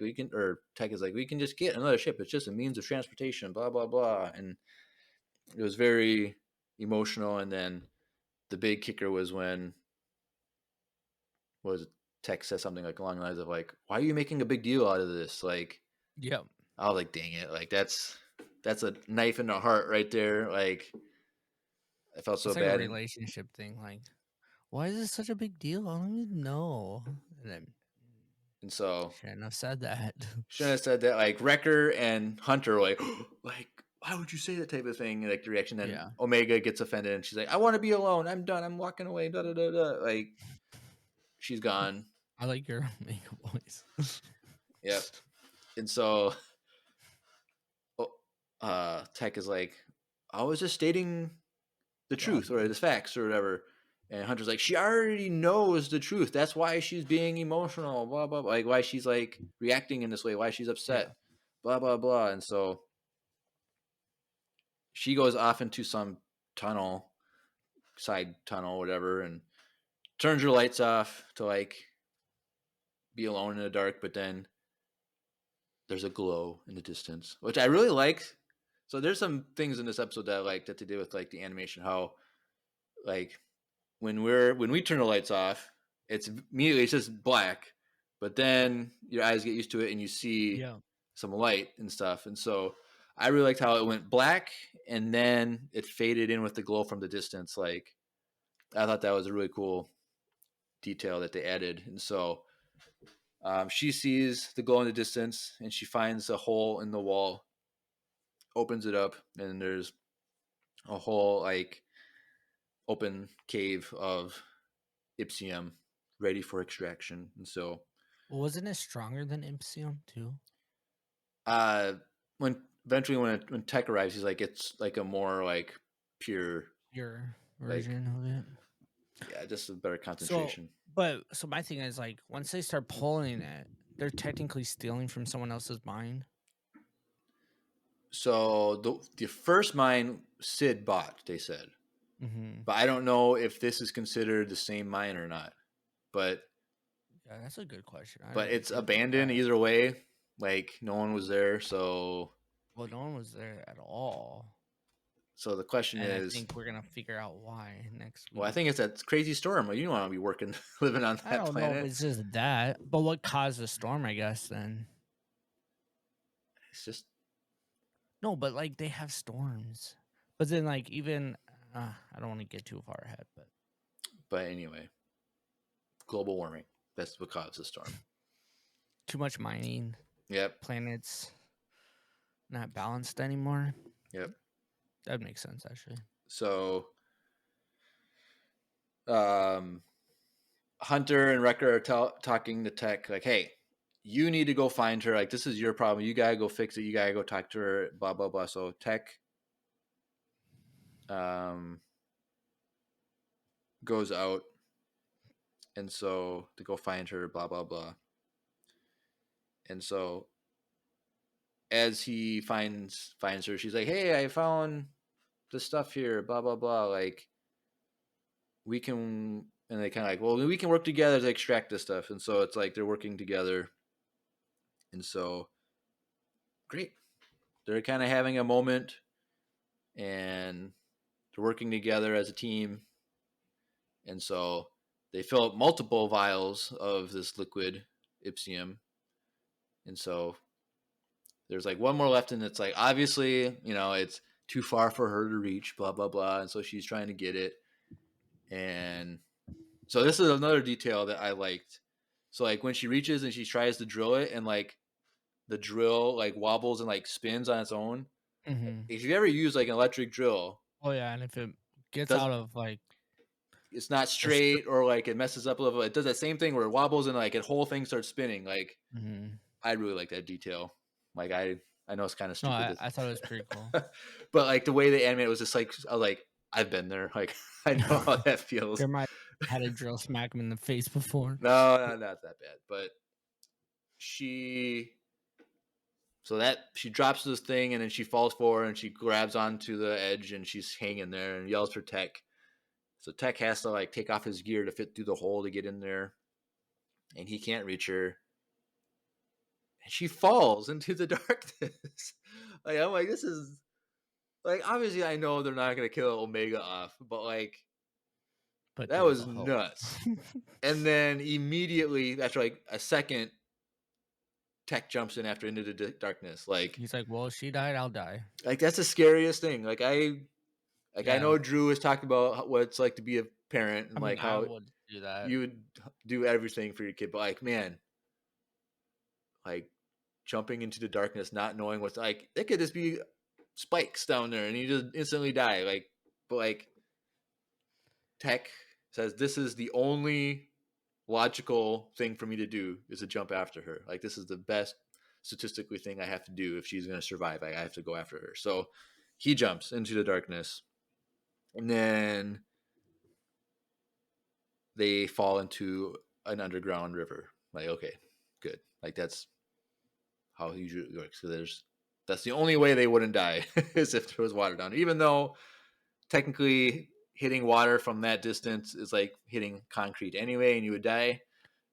S1: Tech is like, we can just get another ship. It's just a means of transportation, blah, blah, blah. And it was very emotional. And then the big kicker was when Tech said something like along the lines of like, why are you making a big deal out of this? Like,
S3: Yep.
S1: I was like, dang it. Like, that's a knife in the heart right there. Like, I felt so
S3: It's like
S1: bad.
S3: a relationship thing. Like, why is this such a big deal? I don't even know.
S1: And so
S3: Shouldn't have said that.
S1: shouldn't have said that. Like Wrecker and Hunter were like, like, why would you say that type of thing? Like the reaction. Then
S3: Yeah.
S1: Omega gets offended, and she's like, I want to be alone. I'm done. I'm walking away. Da da da da. Like, she's gone.
S3: I like your makeup voice.
S1: Yep. And so, Tech is like, I was just stating the truth or the facts or whatever. And Hunter's like, she already knows the truth. That's why she's being emotional, blah, blah, blah. Like, why she's, like, reacting in this way, why she's upset, blah, blah, blah. And so she goes off into some tunnel, side tunnel, whatever, and turns her lights off to, like, be alone in the dark. But then there's a glow in the distance, which I really liked. So there's some things in this episode that I like that to do with, like, the animation, how, like, when we turn the lights off, it's just black, but then your eyes get used to it and you see some light and stuff. And so I really liked how it went black and then it faded in with the glow from the distance. Like, I thought that was a really cool detail that they added. And so she sees the glow in the distance and she finds a hole in the wall, opens it up, and there's a whole like open cave of Ipsium ready for extraction. And so
S3: Well, wasn't it stronger than Impsium too?
S1: When eventually when Tech arrives, he's like it's like a more like pure,
S3: Your
S1: like
S3: version of it.
S1: yeah, just a better
S3: So,
S1: concentration.
S3: so my thing is like once they start pulling it, they're technically stealing from someone else's mind.
S1: So the first mine Sid bought, they said,
S3: Mm-hmm.
S1: but I don't know if this is considered the same mine or not. But
S3: Yeah, that's a good question. I
S1: but
S3: didn't
S1: it's
S3: think about
S1: abandoned
S3: that.
S1: either way. Like no one was there, so
S3: Well, no one was there at all,
S1: the question
S3: and I
S1: is,
S3: think we're gonna figure out why next week.
S1: well, I think it's that crazy storm. Well, you don't want to be working, living on
S3: I
S1: that
S3: don't know if
S1: planet.
S3: it's just that, but what caused the storm? I guess then.
S1: It's just
S3: No, but like they have storms, but then like even I don't want to get too far ahead, but
S1: but anyway, global warming. That's what caused the storm.
S3: too much mining,
S1: Yep.
S3: planets not balanced anymore.
S1: Yep.
S3: That makes sense actually.
S1: So Hunter and Wrecker are talking to Tech like, hey, you need to go find her. Like, this is your problem. You gotta go fix it. You gotta go talk to her. Blah blah blah. So Tech goes out, and so to go find her. Blah blah blah. And so as he finds her, she's like, hey, I found the stuff here. Blah blah blah. Like, we can. And they kind of like, well, we can work together to extract this stuff. And so it's like they're working together. And so, great. They're kind of having a moment and they're working together as a team. And so they fill up multiple vials of this liquid Ipsium. And so there's like one more left. And it's like, obviously, it's too far for her to reach, blah, blah, blah. And so she's trying to get it. And so this is another detail that I liked. So like when she reaches and she tries to drill it and like the drill like wobbles and like spins on its own.
S3: Mm-hmm.
S1: If you ever use like an electric drill,
S3: Oh yeah, and if it gets
S1: does
S3: out of like
S1: it's not straight or like it messes up a little. It does that same thing where it wobbles and like the whole thing starts spinning. Like I really like that detail. Like I know it's kind of
S3: no,
S1: stupid.
S3: I thought it was pretty cool.
S1: But like the way they animate it was just like I was like I've been there. Like I know how that feels.
S3: There might have had a drill smack him in the face before.
S1: No, not that bad. But she drops this thing and then she falls forward and she grabs onto the edge and she's hanging there and yells for Tech. So Tech has to like take off his gear to fit through the hole to get in there, and he can't reach her. And she falls into the darkness. Like I'm like, this is like obviously I know they're not gonna kill Omega off, but like
S3: But
S1: that was nuts. And then immediately after like a second, Tech jumps in after into the darkness. Like
S3: he's like, well, she died, I'll die.
S1: Like that's the scariest thing. Like I know Drew was talking about what it's like to be a parent and like how
S3: I would do that.
S1: you would do everything for your kid, but like man, like jumping into the darkness, not knowing what's like, it could just be spikes down there and you just instantly die. Like, but like Tech says this is the only logical thing for me to do is to jump after her. Like this is the best statistically thing I have to do if she's going to survive. I have to go after her. So he jumps into the darkness and then they fall into an underground river. Like, okay, good. Like that's how it usually works. So that's the only way they wouldn't die is if there was water down there. Even though technically hitting water from that distance is like hitting concrete anyway and you would die.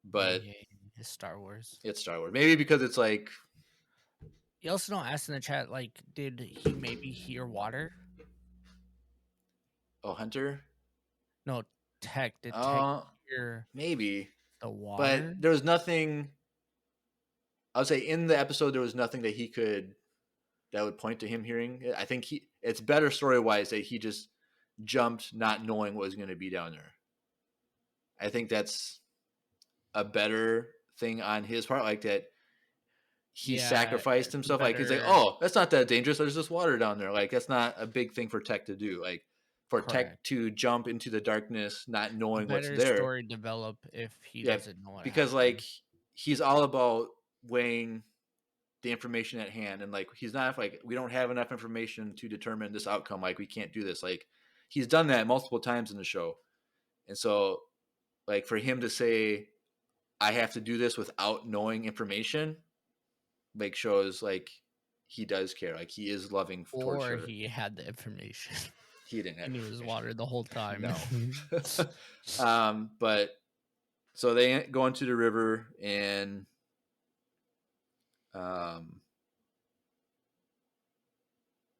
S1: But
S3: it's Star Wars.
S1: It's Star Wars. Maybe because it's like
S3: you also don't ask in the chat, like, did he maybe hear water?
S1: Oh, Hunter?
S3: No, Tech. Did Tech hear
S1: maybe
S3: the water?
S1: But there was nothing. I would say in the episode there was nothing that would point to him hearing it. I think it's better story wise that he just jumped not knowing what was going to be down there. I think that's a better thing on his part, like that he sacrificed himself. Like he's like, oh, that's not that dangerous. There's just water down there. Like that's not a big thing for Tech to do. Like for Tech to jump into the darkness, not knowing what's there.
S3: Story develop if he doesn't know it.
S1: Because like he's all about weighing the information at hand, and like he's not like, we don't have enough information to determine this outcome, like we can't do this. Like he's done that multiple times in the show. And so like for him to say I have to do this without knowing information, like shows like he does care, like he is loving towards
S3: Or
S1: her.
S3: he had the information.
S1: He didn't have
S3: And he was
S1: information.
S3: watered the whole time.
S1: No. But so they go into the river, and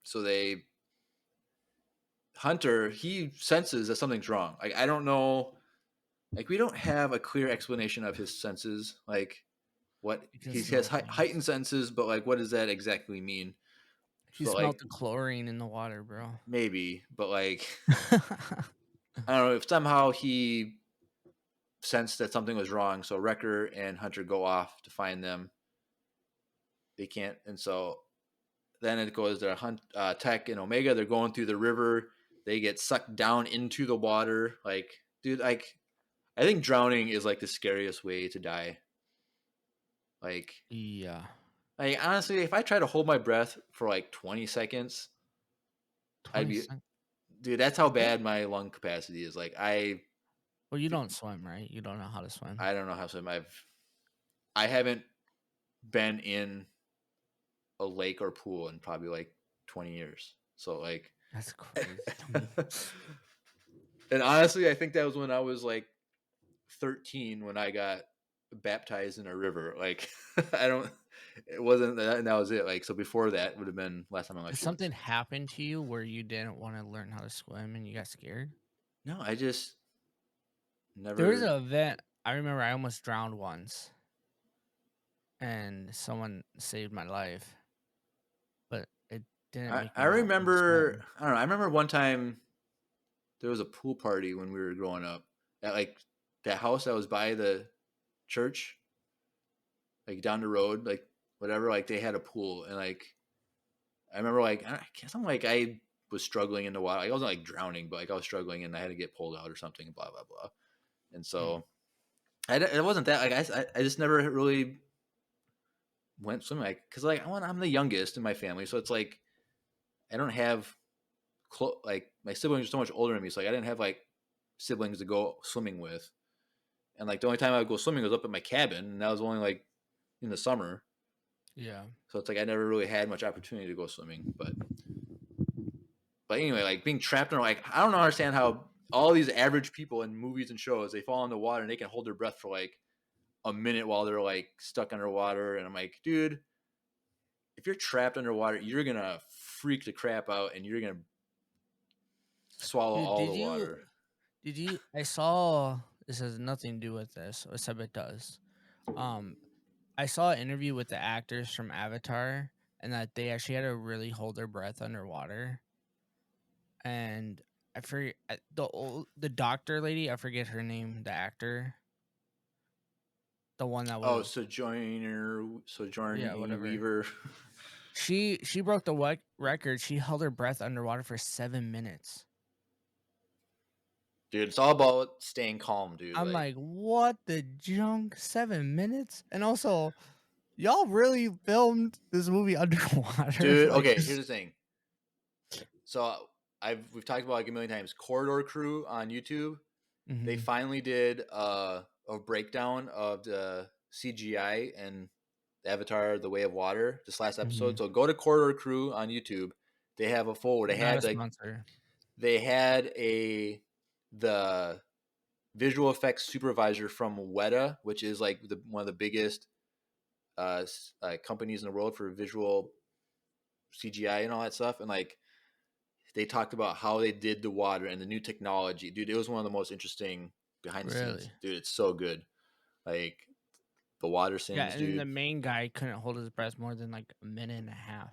S1: so they Hunter, he senses that something's wrong. Like I don't know, like we don't have a clear explanation of his senses, like what he has heightened senses, but like what does that exactly mean?
S3: He
S1: but
S3: smelled
S1: like
S3: the chlorine in the water, bro.
S1: maybe, but like I don't know if somehow he sensed that something was wrong. So Wrecker and Hunter go off to find them. They can't, and so then it goes to Tech and Omega. They're going through the river. They get sucked down into the water. Like, dude, like I think drowning is like the scariest way to die. Like,
S3: yeah.
S1: Like honestly, if I try to hold my breath for like 20 seconds, I'd be, dude, that's how bad my lung capacity is. Like
S3: Well, you don't swim, right? You don't know how to swim.
S1: I don't know how to swim. I haven't been in a lake or pool in probably like 20 years. So like
S3: that's crazy.
S1: And honestly, I think that was when I was like 13 when I got baptized in a river. Like it wasn't that, and that was it. Like so before that would have been last time I
S3: Did something happen to you where you didn't want to learn how to swim and you got scared?
S1: No, I just never.
S3: There was an event. I remember I almost drowned once, and someone saved my life, but it didn't.
S1: I remember. I don't know. I remember one time there was a pool party when we were growing up at like that house that was by the church, like down the road, like whatever. Like they had a pool, and like I remember like something like I was struggling in the water. Like, I wasn't like drowning, but like I was struggling and I had to get pulled out or something. Blah blah blah. And so it wasn't that like I just never really went swimming, like because like I'm the youngest in my family, so it's like I don't have like my siblings are so much older than me, so like I didn't have like siblings to go swimming with, and like the only time I would go swimming was up at my cabin, and that was only like in the summer.
S3: Yeah.
S1: So it's like I never really had much opportunity to go swimming, but anyway, like being trapped in like I don't understand how all these average people in movies and shows, they fall in the water and they can hold their breath for like a minute while they're like stuck underwater, and I'm like, dude, if you're trapped underwater, you're gonna freak the crap out and you're gonna swallow all the water.
S3: Did you? I saw this has nothing to do with this, except it does. I saw an interview with the actors from Avatar, and that they actually had to really hold their breath underwater. And I forget the doctor lady. I forget her name. The actor, the one that was
S1: Sojourner Weaver.
S3: She broke the record. She held her breath underwater for 7 minutes.
S1: Dude, it's all about staying calm, dude.
S3: I'm like, what the junk? 7 minutes? And also, y'all really filmed this movie underwater?
S1: Dude, okay, here's the thing. So we've talked about like a million times. Corridor Crew on YouTube, they finally did a breakdown of the CGI and Avatar: The Way of Water this last episode. So go to Corridor Crew on YouTube. They have a forward. They had like
S3: sponsor.
S1: They had the visual effects supervisor from Weta, which is like one of the biggest companies in the world for visual CGI and all that stuff. And like they talked about how they did the water and the new technology. Dude, it was one of the most interesting behind the scenes. Dude, it's so good. Like the water scenes,
S3: yeah, and
S1: dude.
S3: The main guy couldn't hold his breath more than like a minute and a half.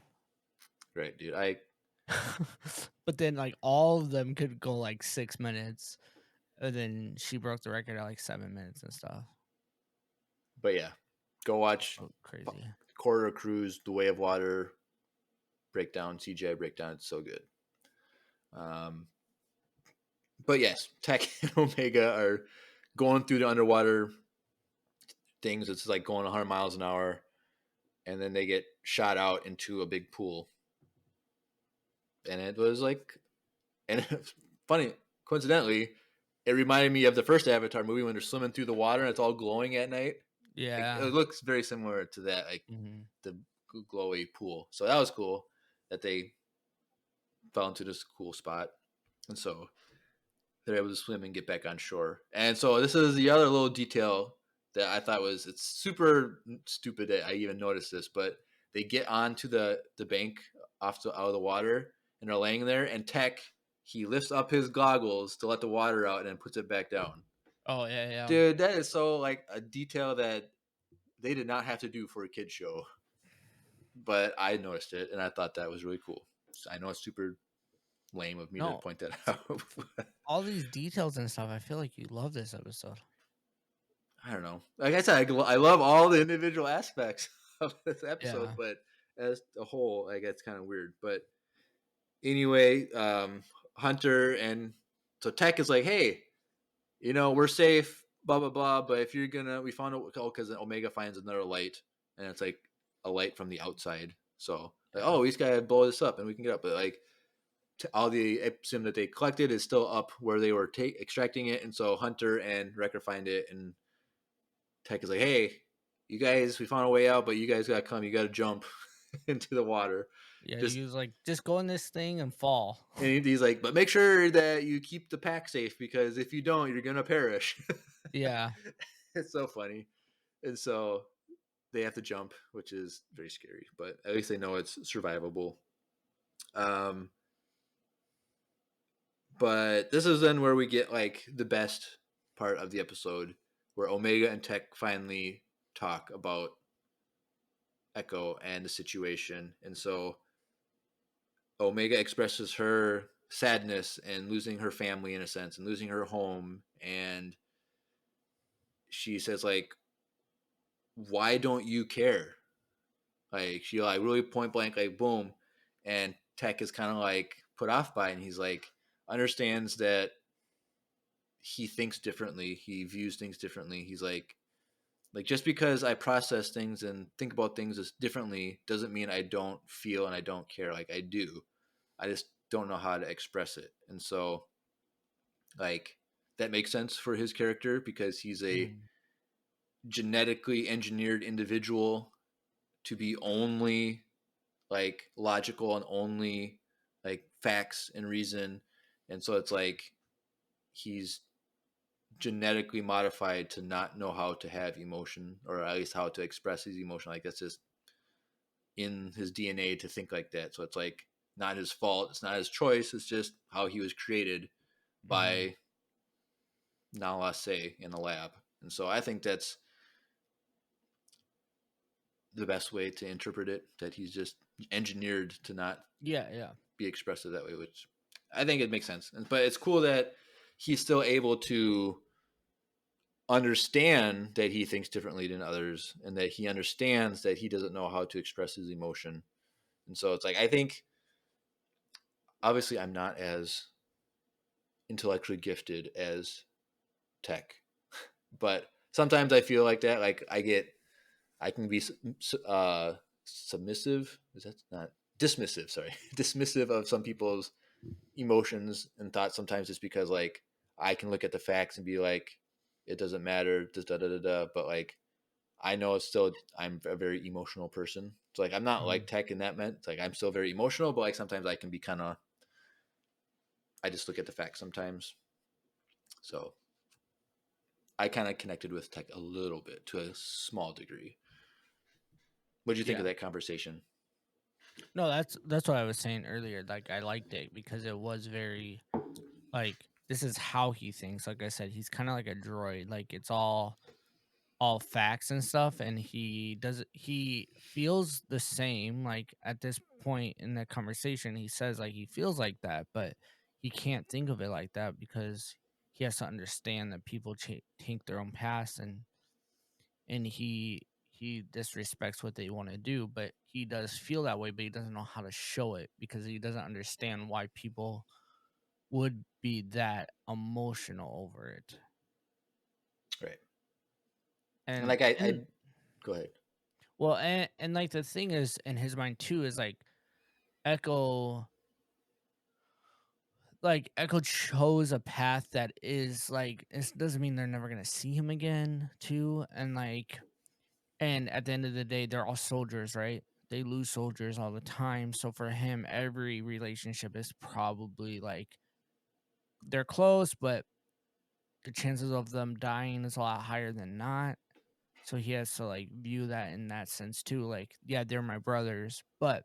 S1: Right, dude.
S3: But then like all of them could go like 6 minutes. And then she broke the record at like 7 minutes and stuff.
S1: But yeah, go watch
S3: crazy
S1: Corridor Crew's The Way of Water breakdown, CGI breakdown. It's so good. But yes, Tech and Omega are going through the underwater things that's like going 100 miles an hour, and then they get shot out into a big pool. And it was like, and funny, coincidentally, it reminded me of the first Avatar movie when they're swimming through the water and it's all glowing at night.
S3: Yeah.
S1: Like, it looks very similar to that, like the glowy pool. So that was cool that they fell into this cool spot, and so they're able to swim and get back on shore. And so this is the other little detail that I thought was, it's super stupid that I even noticed this, but they get onto the bank out of the water and they're laying there, and Tech, he lifts up his goggles to let the water out and then puts it back down.
S3: Oh yeah.
S1: Dude, that is so like a detail that they did not have to do for a kid's show. But I noticed it and I thought that was really cool. I know it's super lame of me to point that out.
S3: All these details and stuff, I feel like you love this episode.
S1: I don't know. Like I said, I love all the individual aspects of this episode, but as a whole, like, it's kind of weird. But anyway, Hunter and so Tech is like, hey, we're safe, blah blah blah. But if you're we found out, because Omega finds another light, and it's like a light from the outside. So like, we just gotta blow this up and we can get up. But like, all the sim that they collected is still up where they were extracting it, and so Hunter and Wrecker find it, and Tech is like, hey, you guys, we found a way out, but you guys gotta come, you gotta jump into the water.
S3: Yeah, he was like, just go in this thing and fall.
S1: And he's like, but make sure that you keep the pack safe, because if you don't, you're gonna perish.
S3: Yeah.
S1: It's so funny. And so they have to jump, which is very scary, but at least they know it's survivable. But this is then where we get like the best part of the episode, where Omega and Tech finally talk about Echo and the situation. And so Omega expresses her sadness and losing her family, in a sense, and losing her home. And she says, like, why don't you care? Like, she like really point blank, like, boom. And Tech is kind of like put off by it. And he's like, understands that he thinks differently. He views things differently. He's like, just because I process things and think about things as differently doesn't mean I don't feel and I don't care. Like, I do. I just don't know how to express it. And so, like, that makes sense for his character, because he's a genetically engineered individual to be only like logical and only like facts and reason. And so it's like he's genetically modified to not know how to have emotion, or at least how to express his emotion. Like, that's just in his DNA to think like that. So it's like not his fault. It's not his choice. It's just how he was created by Nala Se in the lab. And so I think that's the best way to interpret it, that he's just engineered to not be expressive that way, which I think it makes sense. But it's cool that he's still able to understand that he thinks differently than others, and that he understands that he doesn't know how to express his emotion. And so it's like, I think, obviously I'm not as intellectually gifted as Tech, but sometimes I feel like that. Like, I can be submissive. Is that not dismissive? Sorry, dismissive of some people's emotions and thoughts. Sometimes it's because like I can look at the facts and be like, it doesn't matter, just da da da da. But like, I know it's still, I'm a very emotional person. So like, I'm not like Tech in that meant. It's like I'm still very emotional, but like sometimes I can be kind of, I just look at the facts sometimes. So I kind of connected with Tech a little bit, to a small degree. What did you think of that conversation?
S3: No, that's what I was saying earlier. Like, I liked it because it was very, like, this is how he thinks. Like I said, he's kind of like a droid. Like, it's all facts and stuff, and he feels the same. Like, at this point in the conversation, he says like he feels like that, but he can't think of it like that because he has to understand that people take their own past, and he disrespects what they want to do, but he does feel that way, but he doesn't know how to show it because he doesn't understand why people would be that emotional over it.
S1: Right. And
S3: And
S1: like I go ahead.
S3: well, and like the thing is in his mind too is like Echo Echo chose a path that is like it doesn't mean they're never gonna see him again too, and at the end of the day they're all soldiers, right? They lose soldiers all the time, so for him every relationship is probably like they're close, but the chances of them dying is a lot higher than not. So he has to like view that in that sense too. Like, yeah, they're my brothers, but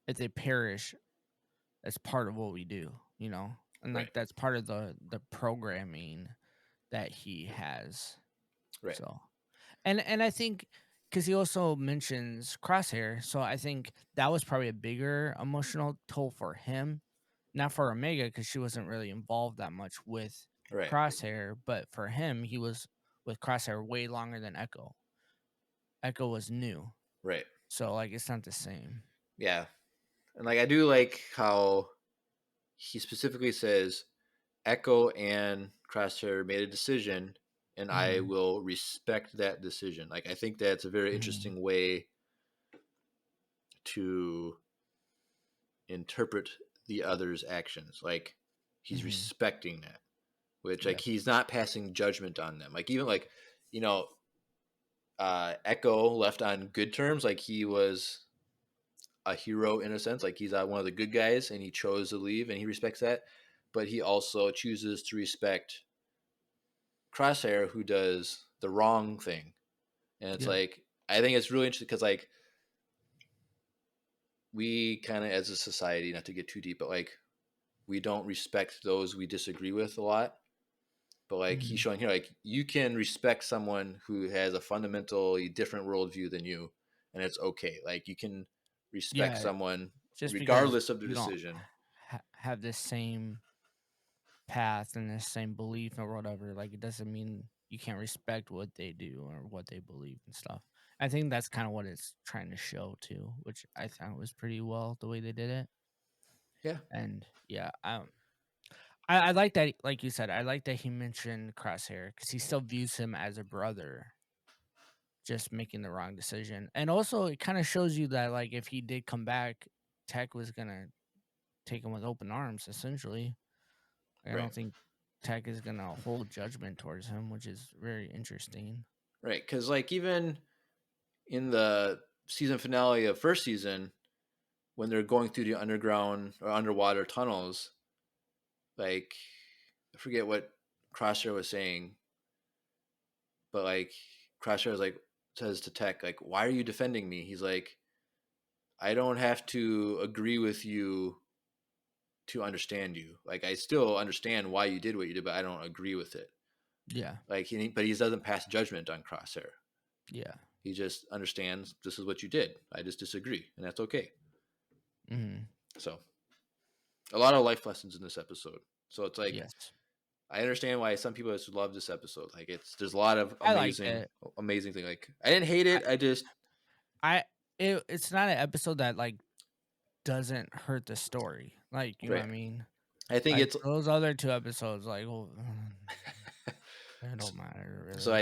S3: if they perish, that's part of what we do, you know? And
S1: Right.
S3: like that's part of the programming that he has.
S1: Right.
S3: So and I think because he also mentions Crosshair, so I think that was probably a bigger emotional toll for him, not for Omega because she wasn't really involved that much with
S1: Right.
S3: Crosshair, but for him, he was with Crosshair way longer than Echo. Echo was new,
S1: Right.
S3: so like it's not the same.
S1: Yeah. And like I do like how he specifically says Echo and Crosshair made a decision and I
S3: Mhm.
S1: will respect that decision. Like I think that's a very
S3: Mhm.
S1: interesting way to interpret the other's actions. Like he's
S3: Mhm.
S1: respecting that, which like
S3: Yep.
S1: he's not passing judgment on them. Like even like, you know, Echo left on good terms. Like he was a hero in a sense. Like he's one of the good guys and he chose to leave and he respects that. But he also chooses to respect Crosshair who does the wrong thing. And it's
S3: Yep.
S1: like, I think it's really interesting because like we kind of as a society, not to get too deep, but like we don't respect those we disagree with a lot. But like he's
S3: Mhm.
S1: showing here, like you can respect someone who has a fundamentally different worldview than you, and it's okay. Like you can respect
S3: Yeah,
S1: someone
S3: just because
S1: regardless of the
S3: you don't
S1: decision.
S3: have the same path and the same belief or whatever, like it doesn't mean you can't respect what they do or what they believe and stuff. I think that's kind of what it's trying to show too, which I thought was pretty well the way they did it.
S1: Yeah,
S3: And yeah, I like that, like you said, I like that he mentioned Crosshair because he still views him as a brother, just making the wrong decision. And also, it kind of shows you that, like, if he did come back, Tech was gonna take him with open arms. Essentially, I
S1: right,
S3: don't think Tech is gonna hold judgment towards him, which is very interesting.
S1: right. Because like even in the season finale of first season, when they're going through the underground or underwater tunnels, like I forget what Crosshair was saying, but like Crosshair was like says to Tech, like, "Why are you defending me?" He's like, "I don't have to agree with you to understand you. Like, I still understand why you did what you did, but I don't agree with it."
S3: Yeah,
S1: Like, but he doesn't pass judgment on Crosshair.
S3: yeah.
S1: He just understands this is what you did. I just disagree, and that's okay.
S3: Hmm.
S1: So, a lot of life lessons in this episode. So it's like
S3: Yes,
S1: I understand why some people just love this episode. Like there's a lot of
S3: I liked it.
S1: amazing thing. Like I didn't hate it. I just
S3: I it's not an episode that like doesn't hurt the story. Like, you know what
S1: right.
S3: I mean?
S1: I think
S3: Like
S1: it's
S3: those other two episodes, like, well, they don't matter
S1: so.
S3: really.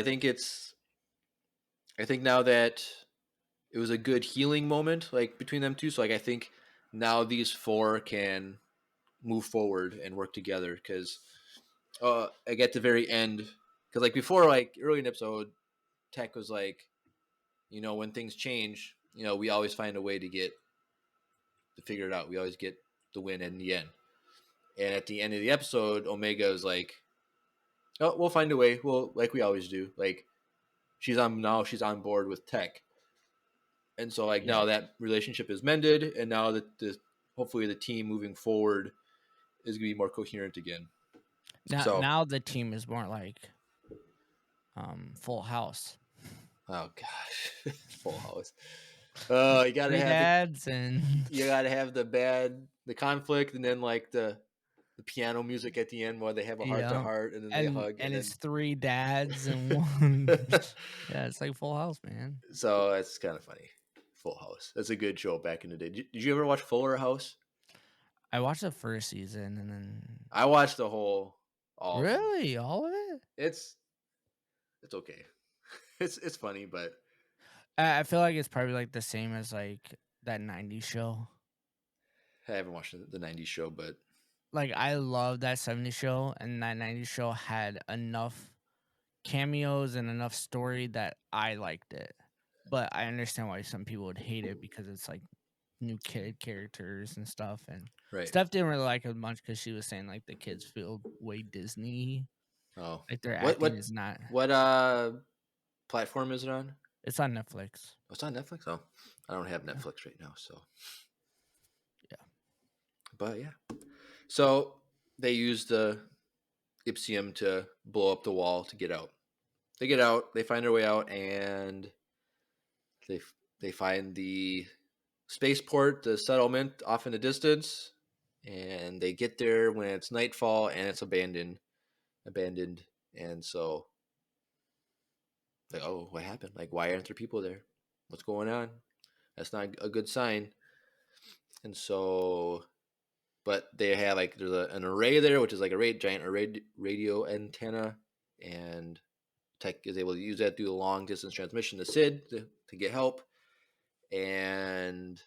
S1: I think now that it was a good healing moment, like between them two. So like I think now these four can move forward and work together because like at the very end, because like before, like early in the episode, Tech was like, you know, when things change, you know, we always find a way to figure it out. We always get the win in the end. And at the end of the episode, Omega is like, "Oh, we'll find a way. Well, like we always do. Like she's on board with Tech, and so like
S3: Yeah.
S1: now that relationship is mended, and now that the hopefully the team moving forward is gonna be more coherent again." So,
S3: Now the team is more like Full House.
S1: oh gosh, Full House. You gotta
S3: Three
S1: have
S3: dads and
S1: the conflict, and then like the piano music at the end where they have a heart to
S3: yeah,
S1: heart, and then they hug, and
S3: and
S1: then
S3: it's three dads and one. Yeah, it's like Full House, man.
S1: so it's kind of funny. Full House. That's a good show back in the day. Did you ever watch Fuller House?
S3: I watched the first season and then
S1: I watched the whole all of them.
S3: really all of it.
S1: It's It's okay. It's funny, but
S3: I feel like it's probably like the same as like that '90s show.
S1: I haven't watched the '90s show. But
S3: Like I love that '70s show, and that '90s show had enough cameos and enough story that I liked it. But I understand why some people would hate it because it's like new kid characters and stuff. And
S1: right.
S3: Steph didn't really like it much because she was saying like the kids feel way Disney,
S1: Oh,
S3: like their
S1: what
S3: acting is not.
S1: what platform is it on?
S3: It's on Netflix.
S1: Oh, it's on Netflix. Oh, I don't have Netflix right now, so
S3: Yeah.
S1: But yeah, so they use the Ipsium to blow up the wall to get out. They get out. They find their way out, and they find the spaceport, the settlement off in the distance, and they get there when it's nightfall and it's abandoned, and so like, oh, what happened? Like, why aren't there people there? What's going on? That's not a good sign. And so, but they have like there's an array there, which is like a giant array radio antenna, and Tech is able to use that to do a long distance transmission to Sid to get help, and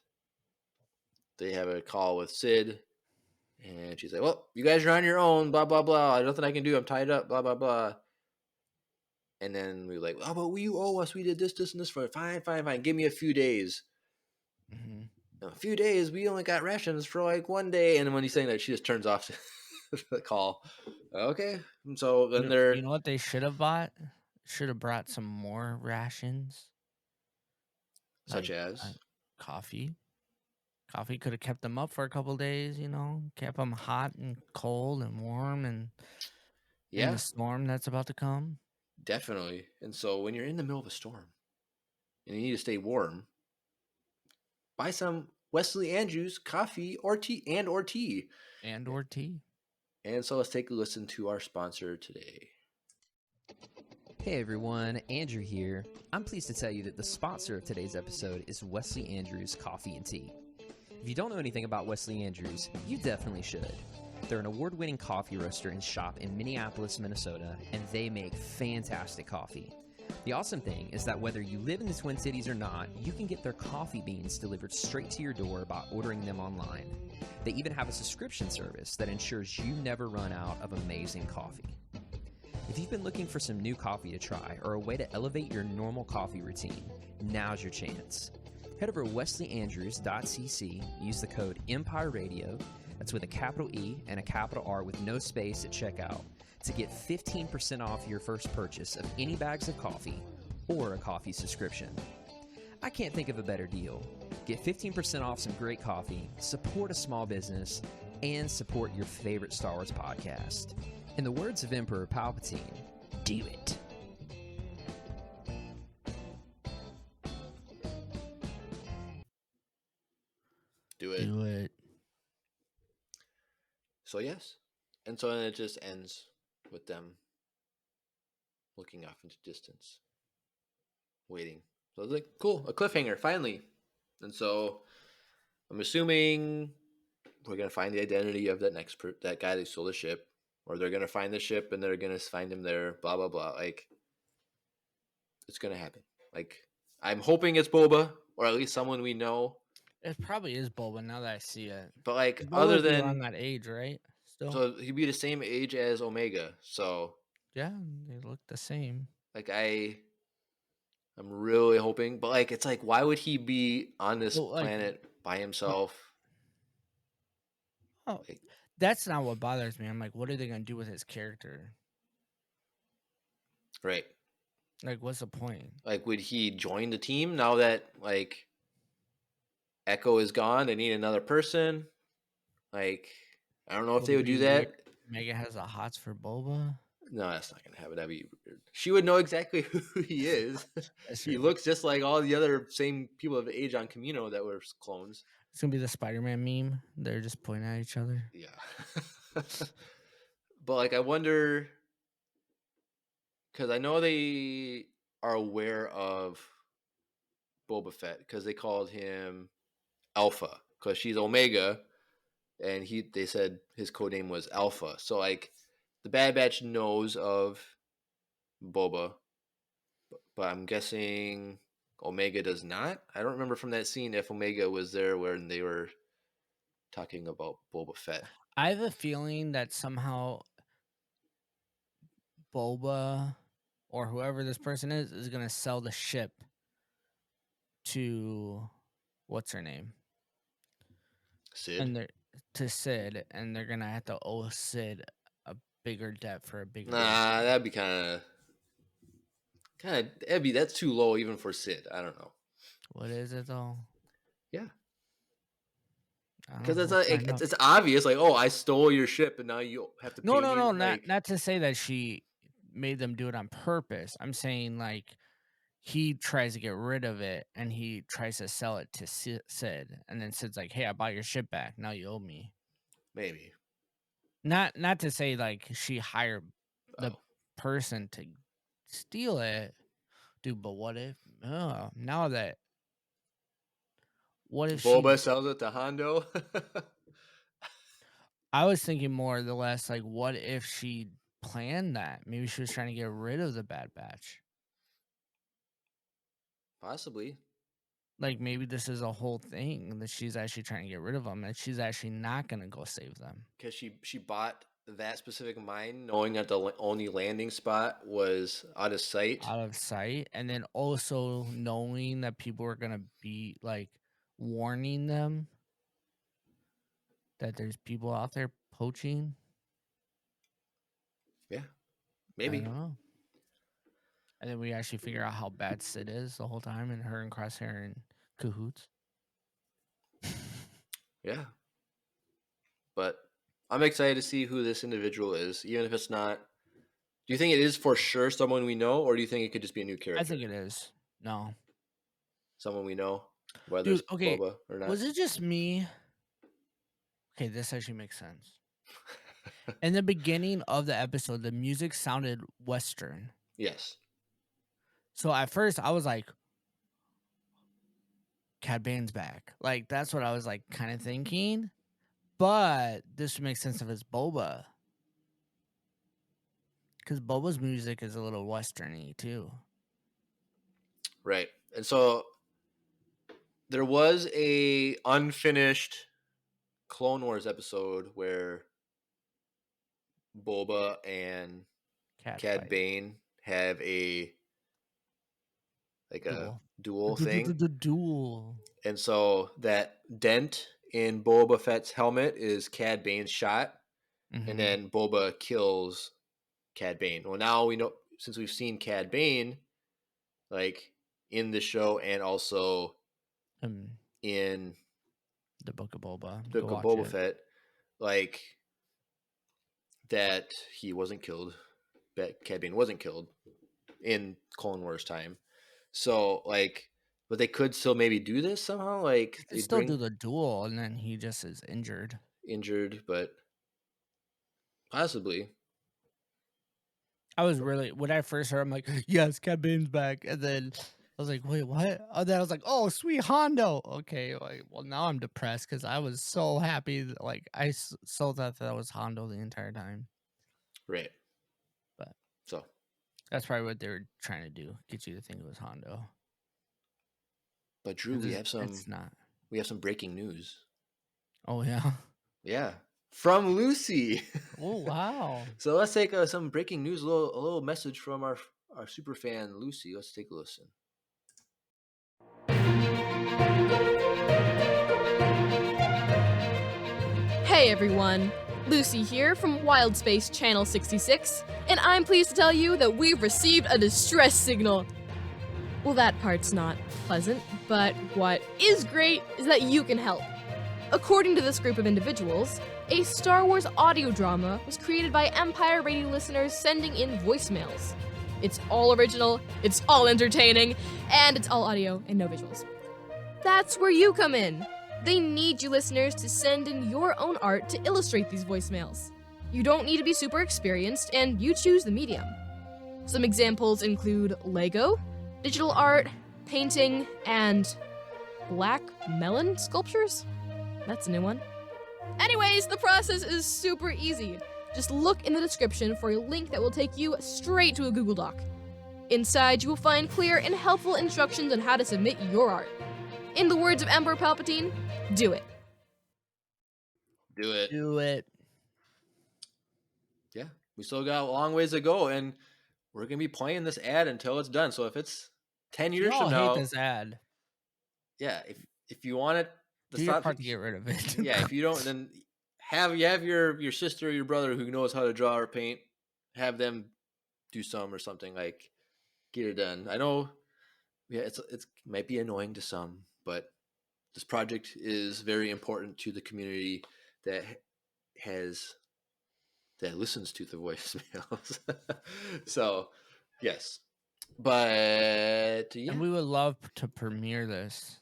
S1: they have a call with Sid, and she's like, "Well, you guys are on your own. Blah blah blah. There's nothing I can do. I'm tied up. Blah blah blah." And then we were like, "Oh, but you owe us. We did this, and this for fine. Give me a few days."
S3: Mm-hmm.
S1: A few days. We only got rations for like one day. And then when he's saying that, she just turns off the call. Okay. And so then
S3: You know what they should have bought? Should have brought some more rations.
S1: Such
S3: Like,
S1: as
S3: coffee. Coffee could have kept them up for a couple days, kept them hot and cold and warm and in the storm that's about to come.
S1: Definitely. And so when you're in the middle of a storm and you need to stay warm, buy some Wesley Andrews coffee or tea.
S3: And or tea.
S1: And so let's take a listen to our sponsor today.
S6: Hey everyone, Andrew here. I'm pleased to tell you that the sponsor of today's episode is Wesley Andrews Coffee and Tea. If you don't know anything about Wesley Andrews, you definitely should. They're an award-winning coffee roaster and shop in Minneapolis, Minnesota, and they make fantastic coffee. The awesome thing is that whether you live in the Twin Cities or not, you can get their coffee beans delivered straight to your door by ordering them online. They even have a subscription service that ensures you never run out of amazing coffee. If you've been looking for some new coffee to try or a way to elevate your normal coffee routine, now's your chance. Head over to wesleyandrews.cc, use the code Empire Radio, that's with a capital E and a capital R with no space at checkout, to get 15% off your first purchase of any bags of coffee or a coffee subscription. I can't think of a better deal. Get 15% off some great coffee, support a small business, and support your favorite Star Wars podcast. In the words of Emperor Palpatine, do it.
S1: Do it.
S3: Do it.
S1: So yes. And so then it just ends with them looking off into distance, waiting. So I was like, cool, a cliffhanger, finally. And so I'm assuming we're going to find the identity of that that guy that stole the ship, or they're going to find the ship and they're going to find him there, blah, blah, blah. Like, it's going to happen. Like, I'm hoping it's Boba, or at least someone we know.
S3: It probably is Boba now that I see it.
S1: But like,
S3: Boba's
S1: other than
S3: around that age, right? Still.
S1: So he'd be the same age as Omega. So
S3: yeah, they look the same.
S1: like I'm really hoping, but like it's like why would he be on this planet by himself?
S3: Oh, that's not what bothers me. I'm like, what are they gonna do with his character?
S1: Right.
S3: Like, what's the point?
S1: Like, would he join the team now that like Echo is gone? They need another person. Like, I don't know if they would do that.
S3: Megan has a hots for Boba.
S1: No, that's not gonna happen. That'd be weird. She would know exactly who he is. He looks just like all the other same people of age on Camino that were clones.
S3: It's gonna be the Spider-Man meme. They're just pointing at each other.
S1: Yeah. But like, I wonder, because I know they are aware of Boba Fett because they called him Alpha because she's Omega, and they said his codename was Alpha. So like, the Bad Batch knows of Boba, but I'm guessing Omega does not. I don't remember from that scene if Omega was there when they were talking about Boba Fett.
S3: I have a feeling that somehow Boba or whoever this person is going to sell the ship to what's her name?
S1: Sid?
S3: And they're to Sid, and they're going to have to owe Sid a bigger debt for a bigger
S1: Nah, that'd be kind of that's too low even for Sid. I don't know.
S3: What is it though?
S1: Yeah.
S3: I don't
S1: Because
S3: know,
S1: it's
S3: we'll
S1: like
S3: find out.
S1: it's obvious, like, oh, I stole your ship, and now you have to pay
S3: No,
S1: me. Like,
S3: not to say that she made them do it on purpose. I'm saying like he tries to get rid of it and he tries to sell it to Sid, and then Sid's like, "Hey, I bought your ship back. Now you owe me."
S1: maybe.
S3: Not to say like she hired the
S1: Oh.
S3: person to steal it, dude. But what if? Now that what if
S1: Boba
S3: she?
S1: sells it to Hondo.
S3: I was thinking more or less like, what if she planned that? Maybe she was trying to get rid of the Bad Batch.
S1: Possibly.
S3: Like maybe this is a whole thing that she's actually trying to get rid of them, and she's actually not gonna go save them.
S1: Because she bought that specific mine knowing that the only landing spot was out of sight.
S3: Out of sight, and then also knowing that people are gonna be like warning them that there's people out there poaching.
S1: Yeah.
S3: I
S1: Maybe.
S3: don't know. And then we actually figure out how bad Sid is the whole time, and her and Crosshair in cahoots.
S1: Yeah. But I'm excited to see who this individual is, even if it's not. Do you think it is for sure someone we know, or do you think it could just be a new character?
S3: I think it is. No.
S1: Someone we know, whether
S3: Dude,
S1: it's
S3: okay,
S1: Boba or not.
S3: was it just me? Okay, this actually makes sense. In the beginning of the episode, the music sounded Western.
S1: Yes.
S3: So at first, I was like, Cad Bane's back. Like, that's what I was like kind of thinking. But this would make sense if it's Boba. Because Boba's music is a little Western-y too.
S1: Right. And so there was a unfinished Clone Wars episode where Boba and Cad
S3: fight.
S1: Bane have a duel
S3: The
S1: thing.
S3: duel.
S1: And so that dent in Boba Fett's helmet is Cad Bane's shot.
S3: Mhm.
S1: And then Boba kills Cad Bane. Well, now we know, since we've seen Cad Bane, like, in the show and also in
S3: the Book of Boba.
S1: the
S3: Go
S1: Book of
S3: watch
S1: Boba
S3: it.
S1: Fett, like, that he wasn't killed. That Cad Bane wasn't killed in Clone Wars time. So, like, but they could still maybe do this somehow. Like,
S3: They still do the duel, and then he just is injured.
S1: But possibly.
S3: I was really, when I first heard, I'm like, yes, Cad Bane's back. And then I was like, wait, what? And then I was like, oh, sweet Hondo. Okay, like, well, now I'm depressed because I was so happy. That, like, I so thought that was Hondo the entire time.
S1: Right.
S3: But
S1: so
S3: that's probably what they were trying to do, get you to think it was Hondo.
S1: But Drew, we have some breaking news.
S3: Oh yeah.
S1: Yeah. From Lucy.
S3: Oh wow.
S1: So let's take some breaking news, a little message from our super fan Lucy. Let's take a listen.
S7: Hey everyone, Lucy here from Wild Space Channel 66, and I'm pleased to tell you that we've received a distress signal. Well, that part's not pleasant, but what is great is that you can help. According to this group of individuals, a Star Wars audio drama was created by Empire Radio listeners sending in voicemails. It's all original, it's all entertaining, and it's all audio and no visuals. That's where you come in. They need you listeners to send in your own art to illustrate these voicemails. You don't need to be super experienced, and you choose the medium. Some examples include Lego, digital art, painting, and black melon sculptures? That's a new one. Anyways, the process is super easy. Just look in the description for a link that will take you straight to a Google Doc. Inside, you will find clear and helpful instructions on how to submit your art. In the words of Emperor Palpatine, do it.
S1: Do it.
S3: Do it.
S1: Yeah, we still got a long ways to go, and we're gonna be playing this ad until it's done. So if it's 10 years
S3: You all
S1: from now,
S3: hate this ad.
S1: yeah, if you want it,
S3: Do your part to get rid of it.
S1: yeah, if you don't, then have your sister or your brother who knows how to draw or paint, have them do some or something, like get it done. I know, yeah, it's might be annoying to some, but this project is very important to the community that listens to the voicemails. So, yes, but yeah,
S3: And we would love to premiere this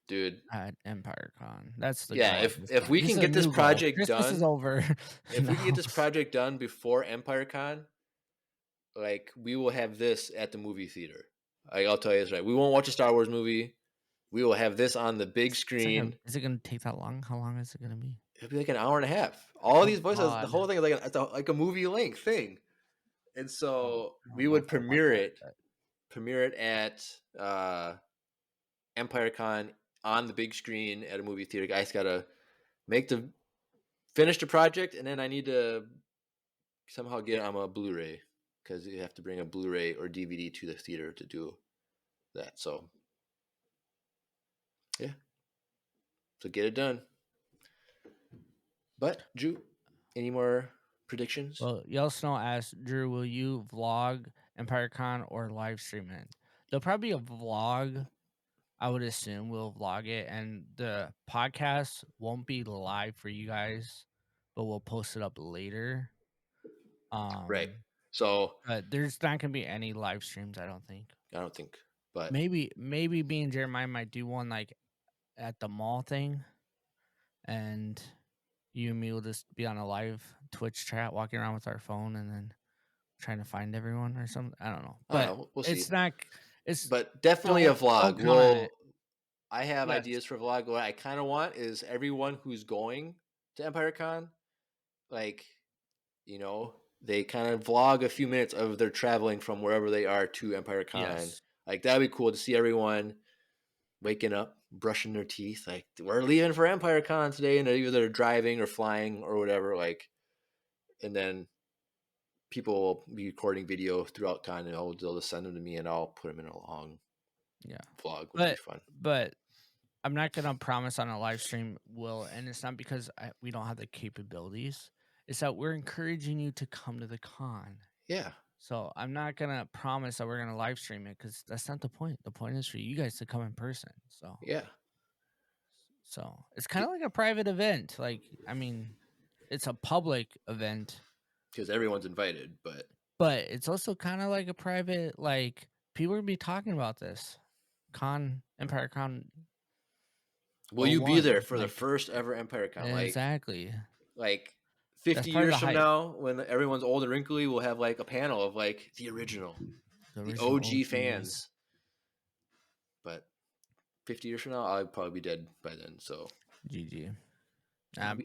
S1: dude.
S3: at EmpireCon. That's the
S1: Yeah,
S3: goal at
S1: if we
S3: point.
S1: can
S3: is a
S1: get this
S3: new goal.
S1: project
S3: Christmas
S1: done,
S3: is over.
S1: if we can
S3: now.
S1: get this project done before EmpireCon, like we will have this at the movie theater. Like, I'll tell you this right. We won't watch a Star Wars movie. We will have this on the big screen.
S3: Is it gonna take that long? How long is it gonna be?
S1: It'll be like an hour and a half. All these voices, the
S3: God.
S1: whole thing is like a movie length thing. And so
S3: I don't
S1: we
S3: know
S1: would
S3: if I want that,
S1: premiere it at EmpireCon on the big screen at a movie theater. Guys gotta finish the project, and then I need to somehow get on a Blu-ray, because you have to bring a Blu-ray or DVD to the theater to do that. So yeah, so get it done. But Drew, any more predictions?
S3: Well, Yell Snow asked, Drew, will you vlog EmpireCon or live stream it? There'll probably be a vlog. I would assume we'll vlog it, and the podcast won't be live for you guys, but we'll post it up later.
S1: Right. So
S3: But there's not gonna be any live streams, I don't think.
S1: I don't think, but
S3: Maybe me and Jeremiah might do one like at the mall thing, and you and me will just be on a live Twitch chat, walking around with our phone, and then trying to find everyone or something. I don't know,
S1: I
S3: but
S1: don't know, we'll see.
S3: it's not. It's
S1: But definitely a
S3: don't
S1: vlog.
S3: comment.
S1: I have
S3: Yes.
S1: ideas for a vlog. What I kind of want is everyone who's going to EmpireCon, like, they kind of vlog a few minutes of their traveling from wherever they are to EmpireCon.
S3: Yes.
S1: Like, that'd be cool to see everyone waking up, brushing their teeth. Like, we're leaving for EmpireCon today, and either they're driving or flying or whatever. Like, and then people will be recording video throughout time, and they'll just send them to me, and I'll put them in a long vlog, which would be fun.
S3: But I'm not gonna promise on a live stream, Will, and it's not because we don't have the capabilities. It's that we're encouraging you to come to the con.
S1: Yeah.
S3: So I'm not gonna promise that we're gonna live stream it, because that's not the point. The point is for you guys to come in person. So
S1: yeah.
S3: So it's kind of like a private event. Like, I mean, it's a public event
S1: because everyone's invited,
S3: but it's also kind of like a private. Like, people are gonna be talking about this EmpireCon.
S1: Will you be there for the first ever EmpireCon?
S3: Exactly.
S1: Like 50 years from now, when everyone's old and wrinkly, we'll have like a panel of like the original OG fans. But 50 years from now, I'll probably be dead by then. So
S3: GG.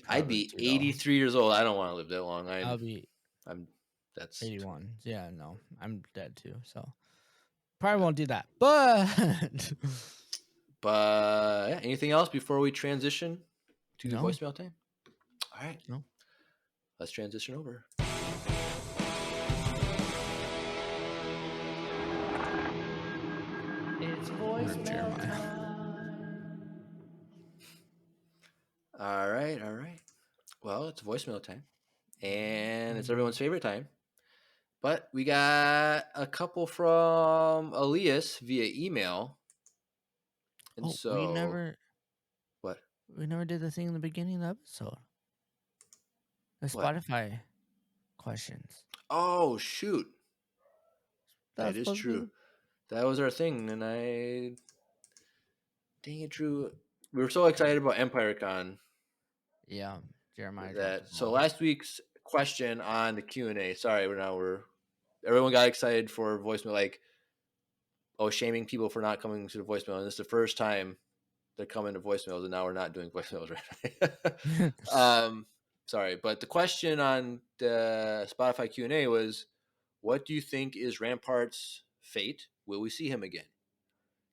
S1: I'd be 83 years old. I don't want to live that long. That's
S3: 81. Yeah, no, I'm dead too. So probably won't do that. But
S1: yeah, anything else before we transition to the voicemail time? All right.
S3: No.
S1: Let's transition over.
S3: It's voicemail time.
S1: All right. Well, it's voicemail time, and it's everyone's favorite time. But we got a couple from Elias via email. And so
S3: we never.
S1: What?
S3: We never did the thing in the beginning of the episode. The Spotify questions.
S1: Oh, shoot. That is
S3: supposed to
S1: true. That was our thing, and dang it, Drew. We were so excited about EmpireCon.
S3: Yeah, Jeremiah.
S1: That so last week's question on the Q&A. Sorry, everyone got excited for voicemail, like, shaming people for not coming to the voicemail, and this is the first time they're coming to voicemails, and now we're not doing voicemails right. Sorry, but the question on the Spotify Q&A was, what do you think is Rampart's fate? Will we see him again?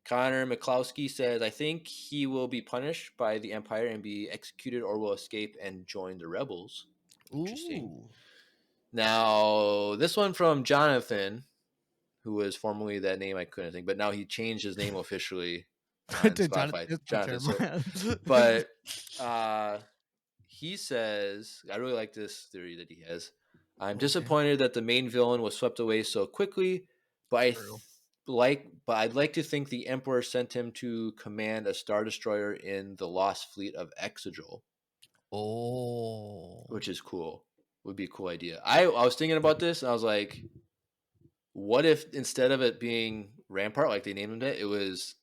S1: Connor McCloskey says, I think he will be punished by the Empire and be executed or will escape and join the rebels. Interesting.
S3: Ooh.
S1: Now, this one from Jonathan, who was formerly that name I couldn't think, but now he changed his name officially on
S3: To
S1: Spotify.
S3: Jonathan.
S1: So, but he says, I really like this theory that he has. I'm disappointed that the main villain was swept away so quickly, but I'd like to think the Emperor sent him to command a Star Destroyer in the Lost Fleet of Exegol.
S3: Oh.
S1: Which is cool. Would be a cool idea. I was thinking about this, and I was like, what if instead of it being Rampart, like they named it, it was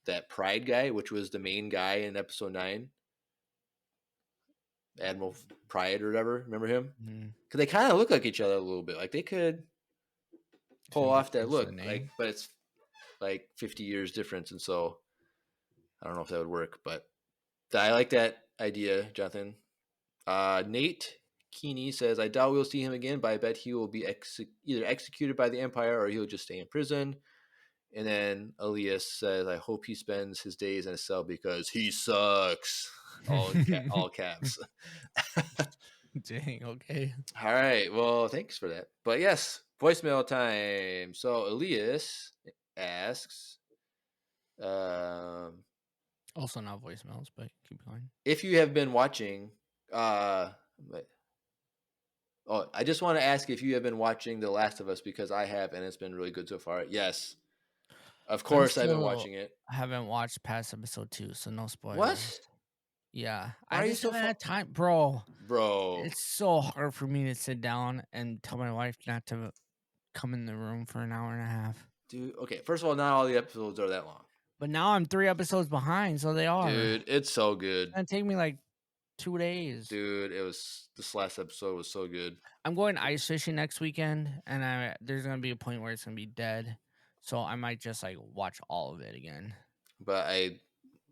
S1: that Pride guy, which was the main guy in episode 9? Admiral Pride or whatever. Remember him? Because they kind of look like each other a little bit. Like they could pull off that look. Like, but it's like 50 years difference, and so I don't know if that would work. But I like that idea, Jonathan. Nate Keeney says, I doubt we'll see him again, but I bet he will be either executed by the Empire or he'll just stay in prison. And then Elias says, I hope he spends his days in a cell because he sucks. All caps.
S3: Dang, okay.
S1: All right. Well, thanks for that. But yes, voicemail time. So Elias asks,
S3: also not voicemails, but keep going.
S1: If you have been watching, I just want to ask if you have been watching The Last of Us, because I have, and it's been really good so far. Yes. Of course I've been watching it.
S3: I haven't watched past episode 2, so no spoilers.
S1: What?
S3: Yeah.
S1: Why
S3: I just haven't had time, bro. It's so hard for me to sit down and tell my wife not to come in the room for an hour and a half.
S1: Dude, okay. First of all, not all the episodes are that long.
S3: But now I'm 3 episodes behind, so they are.
S1: Dude, it's so good.
S3: It's gonna take me like 2 days.
S1: Dude, this last episode was so good.
S3: I'm going ice fishing next weekend, and there's gonna be a point where it's gonna be dead, so I might just like watch all of it again.
S1: But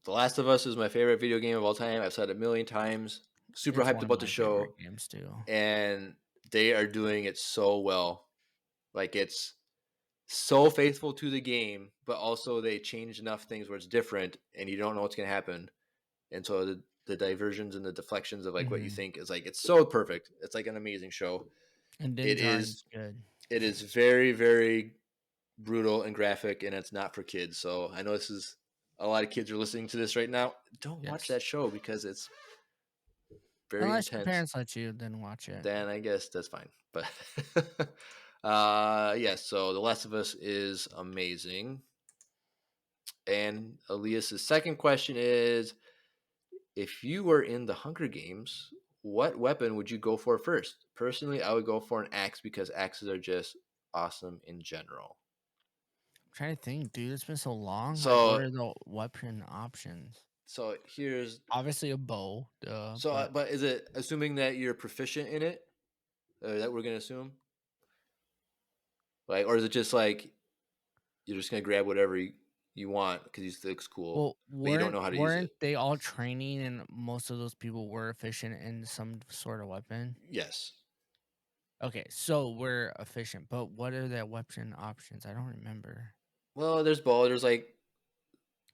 S1: The Last of Us is my favorite video game of all time. I've said it a million times. Super hyped about the show.
S3: Games too.
S1: And they are doing it so well. Like, it's so faithful to the game, but also they changed enough things where it's different and you don't know what's going to happen. And so the diversions and the deflections of like what you think is like, it's so perfect. It's like an amazing show.
S3: And it is good.
S1: It is very, very brutal and graphic, and it's not for kids. So I know a lot of kids are listening to this right now. Don't watch that show because it's very
S3: Unless
S1: intense.
S3: your parents let you, then watch it.
S1: Then I guess that's fine. But yes, so The Last of Us is amazing. And Elias's second question is, if you were in the Hunger Games, what weapon would you go for first? Personally, I would go for an axe because axes are just awesome in general.
S3: I'm trying to think, dude. It's been so long.
S1: So,
S3: what are the weapon options?
S1: So here's
S3: obviously a bow.
S1: But is it assuming that you're proficient in it? That we're gonna assume, like, or is it just like you're just gonna grab whatever you want because it looks cool, but you don't know how to use it?
S3: Weren't they all training, and most of those people were efficient in some sort of weapon?
S1: Yes.
S3: Okay, so we're efficient, but what are the weapon options? I don't remember.
S1: Well, there's bow. There's like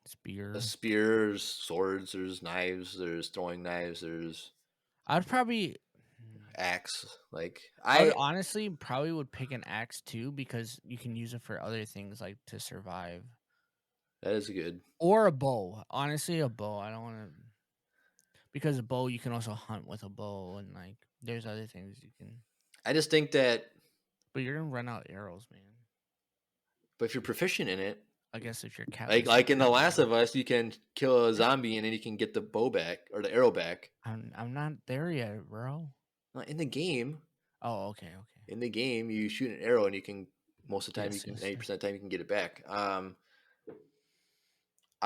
S3: spears,
S1: swords. There's knives. There's throwing knives. There's.
S3: I'd probably
S1: axe. Like
S3: I would honestly probably would pick an axe too, because you can use it for other things like to survive.
S1: That is good.
S3: Or a bow. Honestly, a bow. I don't want to, because a bow you can also hunt with a bow, and like there's other things you can.
S1: I just think that.
S3: But you're gonna run out of arrows, man.
S1: But if you're proficient in it,
S3: I guess if you're
S1: like in The Last of Us, you can kill a zombie and then you can get the bow back or the arrow back.
S3: I'm not there yet, bro.
S1: In the game.
S3: Oh, okay.
S1: In the game, you shoot an arrow and you can 90% of the time you can get it back. I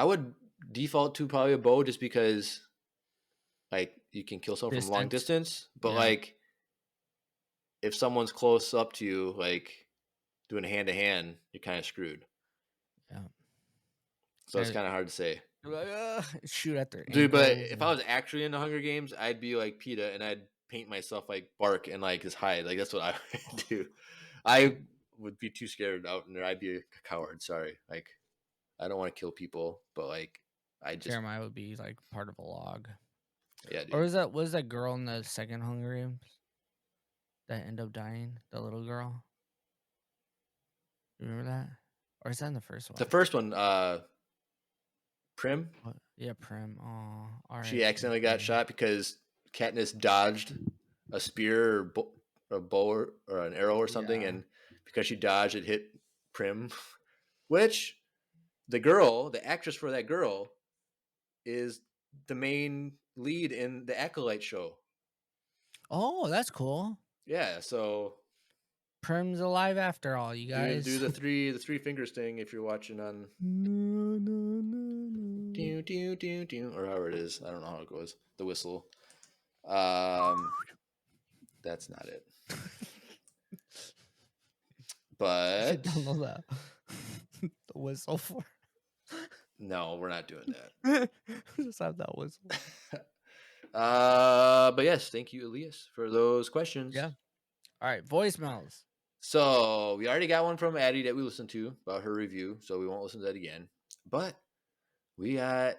S1: would default to probably a bow just because, like, you can kill someone from long distance, but like, if someone's close up to you, like doing a hand to hand, you're kind of screwed. Yeah. So it's kind of hard to say.
S3: Like, shoot at their
S1: dude. But if I was actually in the Hunger Games, I'd be like PETA and I'd paint myself like bark and like his hide. Like that's what I would do. I would be too scared out in there. I'd be a coward. Sorry. Like, I don't want to kill people, but like, I just
S3: Jeremiah would be like part of a log.
S1: yeah, dude.
S3: Or was that girl in the second Hunger Games that ended up dying? The little girl. You remember that? Or is that in the first one?
S1: The first one, Prim.
S3: What? Yeah, Prim. Oh, all right.
S1: She accidentally got shot because Katniss dodged a spear or a bow or an arrow or something,
S3: Yeah.
S1: and because she dodged, it hit Prim. Which the actress for that girl, is the main lead in the Acolyte show.
S3: Oh, that's cool.
S1: Yeah, so
S3: Prim's alive after all, you guys.
S1: do the three fingers thing if you're watching on or however it is. I don't know how it goes. The whistle. That's not it. But
S3: don't know that. The whistle for.
S1: No, we're not doing that.
S3: Just have that whistle.
S1: But yes, thank you, Elias, for those questions.
S3: Yeah. All right, voicemails.
S1: So we already got one from Addie that we listened to about her review, so we won't listen to that again. But we got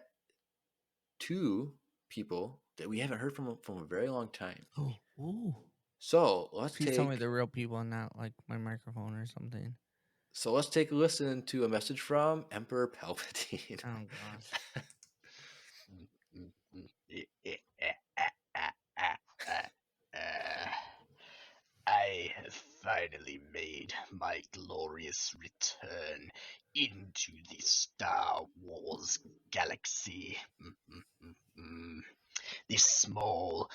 S1: 2 people that we haven't heard from a very long time.
S3: Oh, ooh.
S1: So let's
S3: Please tell me they're real people and not like my microphone or something.
S1: So let's take a listen to a message from Emperor Palpatine.
S3: Oh gosh.
S8: I have finally made my glorious return into the Star Wars galaxy. This small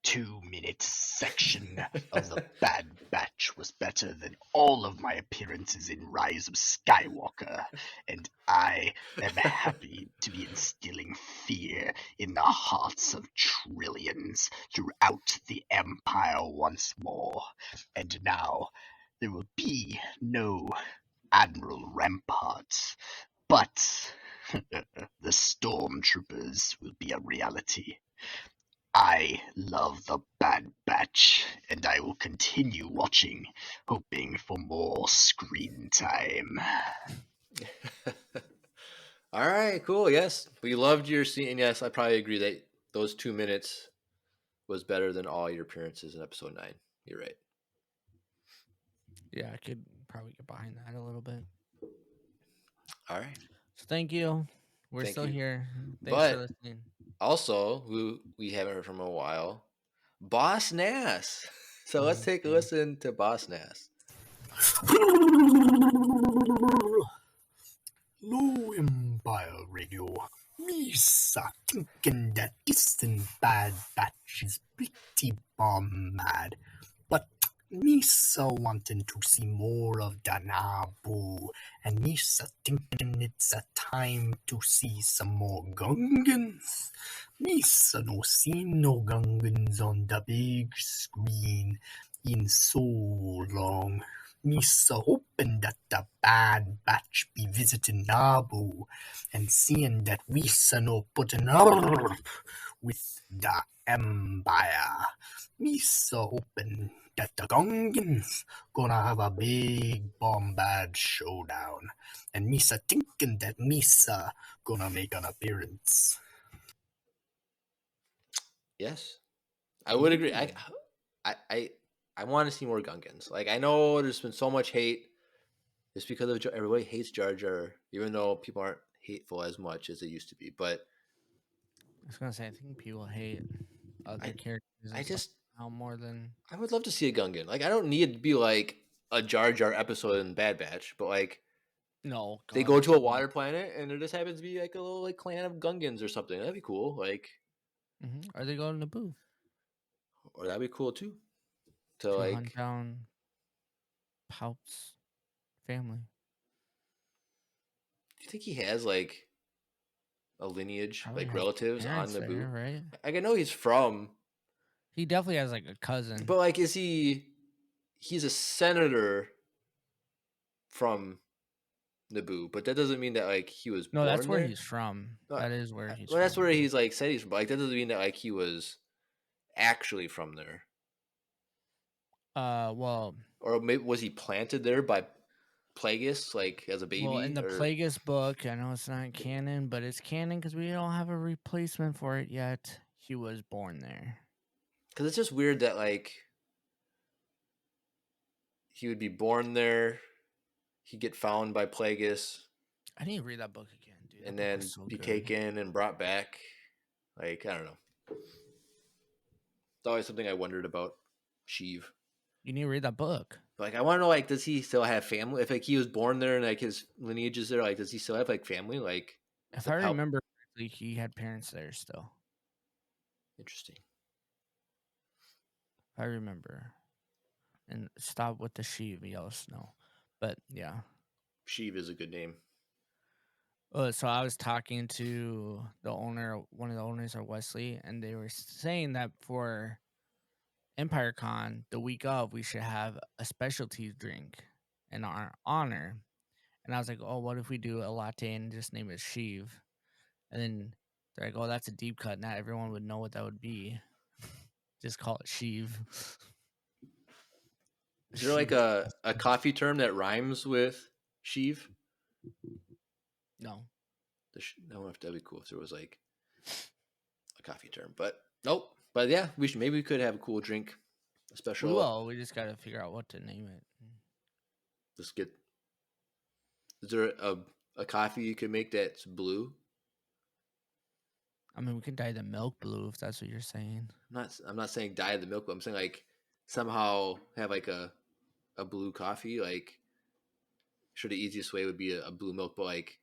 S8: 2-minute section of the Bad Batch was better than all of my appearances in Rise of Skywalker, and I am happy to be instilling fear in the hearts of trillions throughout the Empire once more. And now there will be no Admiral Rampart, but the Stormtroopers will be a reality. I love the Bad Batch, and I will continue watching, hoping for more screen time.
S1: All right, cool. Yes, we loved your scene. And yes, I probably agree that those 2 minutes was better than all your appearances in episode 9. You're right.
S3: Yeah, I could probably get behind that a little bit.
S1: All right.
S3: So thank you. We're
S1: Thank
S3: still
S1: you.
S3: here. Thanks
S1: But-
S3: for listening.
S1: Also, who we haven't heard from in a while, Boss Nass. So let's take a listen to Boss Nass.
S9: Low Empire Radio. Misa thinking that distant Bad Batch is pretty bomb mad, but Misa wanting to see more of Danabu, and Misa thinking it's a time to see some more Gungans. Misa no seen no Gungans on the big screen in so long. Misa hoping that the Bad Batch be visiting Naboo and seeing that Misa no putting up with the Empire. Misa hoping that the Gungans gonna have a big bombard showdown, and Misa thinking that Misa gonna make an appearance.
S1: Yes, I would agree. I want to see more Gungans. Like, I know there's been so much hate just because of everybody hates Jar Jar, even though people aren't hateful as much as they used to be. But
S3: I was gonna say I think people hate other characters.
S1: I just
S3: now more than
S1: I would love to see a Gungan. Like, I don't need it to be like a Jar Jar episode in Bad Batch, but like
S3: no.
S1: they go to a water planet and there just happens to be like a little like clan of Gungans or something. That'd be cool. Like,
S3: Or they go to Naboo.
S1: or that'd be cool too.
S3: To
S1: like
S3: hunt down Palp's family.
S1: Do you think he has like a lineage,
S3: Probably
S1: like
S3: has
S1: relatives on
S3: parents
S1: Naboo?
S3: there, right?
S1: Like, I know he's from,
S3: He definitely has like a cousin.
S1: but like, is he? He's a senator from Naboo, but that doesn't mean that like he was.
S3: No, that's
S1: born
S3: where
S1: there.
S3: he's from.
S1: No,
S3: That is where he's.
S1: Well, that's
S3: from.
S1: where he's like said he's from. But like, that doesn't mean that like he was actually from there.
S3: Well,
S1: Or maybe was he planted there by Plagueis, like as a baby?
S3: well, in the
S1: or
S3: Plagueis book, I know it's not canon, but it's canon because we don't have a replacement for it yet. He was born there.
S1: because it's just weird that like he would be born there, he'd get found by Plagueis,
S3: I need to read that book again, dude.
S1: and
S3: That book
S1: then
S3: was so
S1: be
S3: good.
S1: taken and brought back. Like, I don't know. It's always something I wondered about Sheev.
S3: You need to read that book.
S1: Like, I want to know, like, does he still have family? If like he was born there and like his lineage is there, like, does he still have like family? Like,
S3: If I
S1: how-
S3: remember correctly, he had parents there still.
S1: interesting.
S3: If I remember. And stop with the Sheev, yellow snow. But yeah.
S1: Sheev is a good name.
S3: So I was talking to the owner, one of the owners of Wesley, and they were saying that for Empire Con, the week of, we should have a specialty drink in our honor. And I was like, oh, what if we do a latte and just name it Sheev? And then they're like, oh, that's a deep cut. Not everyone would know what that would be. Just call it Sheev.
S1: Is there like a coffee term that rhymes with Sheev?
S3: No.
S1: I wonder if that'd be cool if there was like a coffee term, but nope. But yeah, maybe we could have a cool drink, a special.
S3: Well, we just got to figure out what to name it.
S1: Just get. Is there a coffee you could make that's blue?
S3: I mean, we can dye the milk blue if that's what you're saying.
S1: I'm not saying dye the milk, but I'm saying like somehow have like a blue coffee. Like, sure, the easiest way would be a blue milk, but like,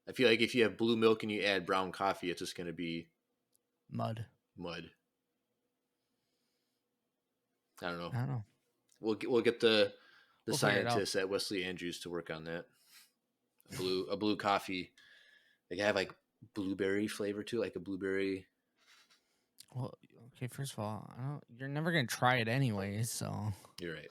S1: I feel like if you have blue milk and you add brown coffee, it's just gonna be
S3: Mud.
S1: I don't know.
S3: I don't know.
S1: We'll get the
S3: We'll figure it out.
S1: scientists at Wesley Andrews to work on that. A blue coffee. They have like blueberry flavor too, like a blueberry.
S3: Well, okay. First of all, you're never gonna try it anyways, so.
S1: You're right.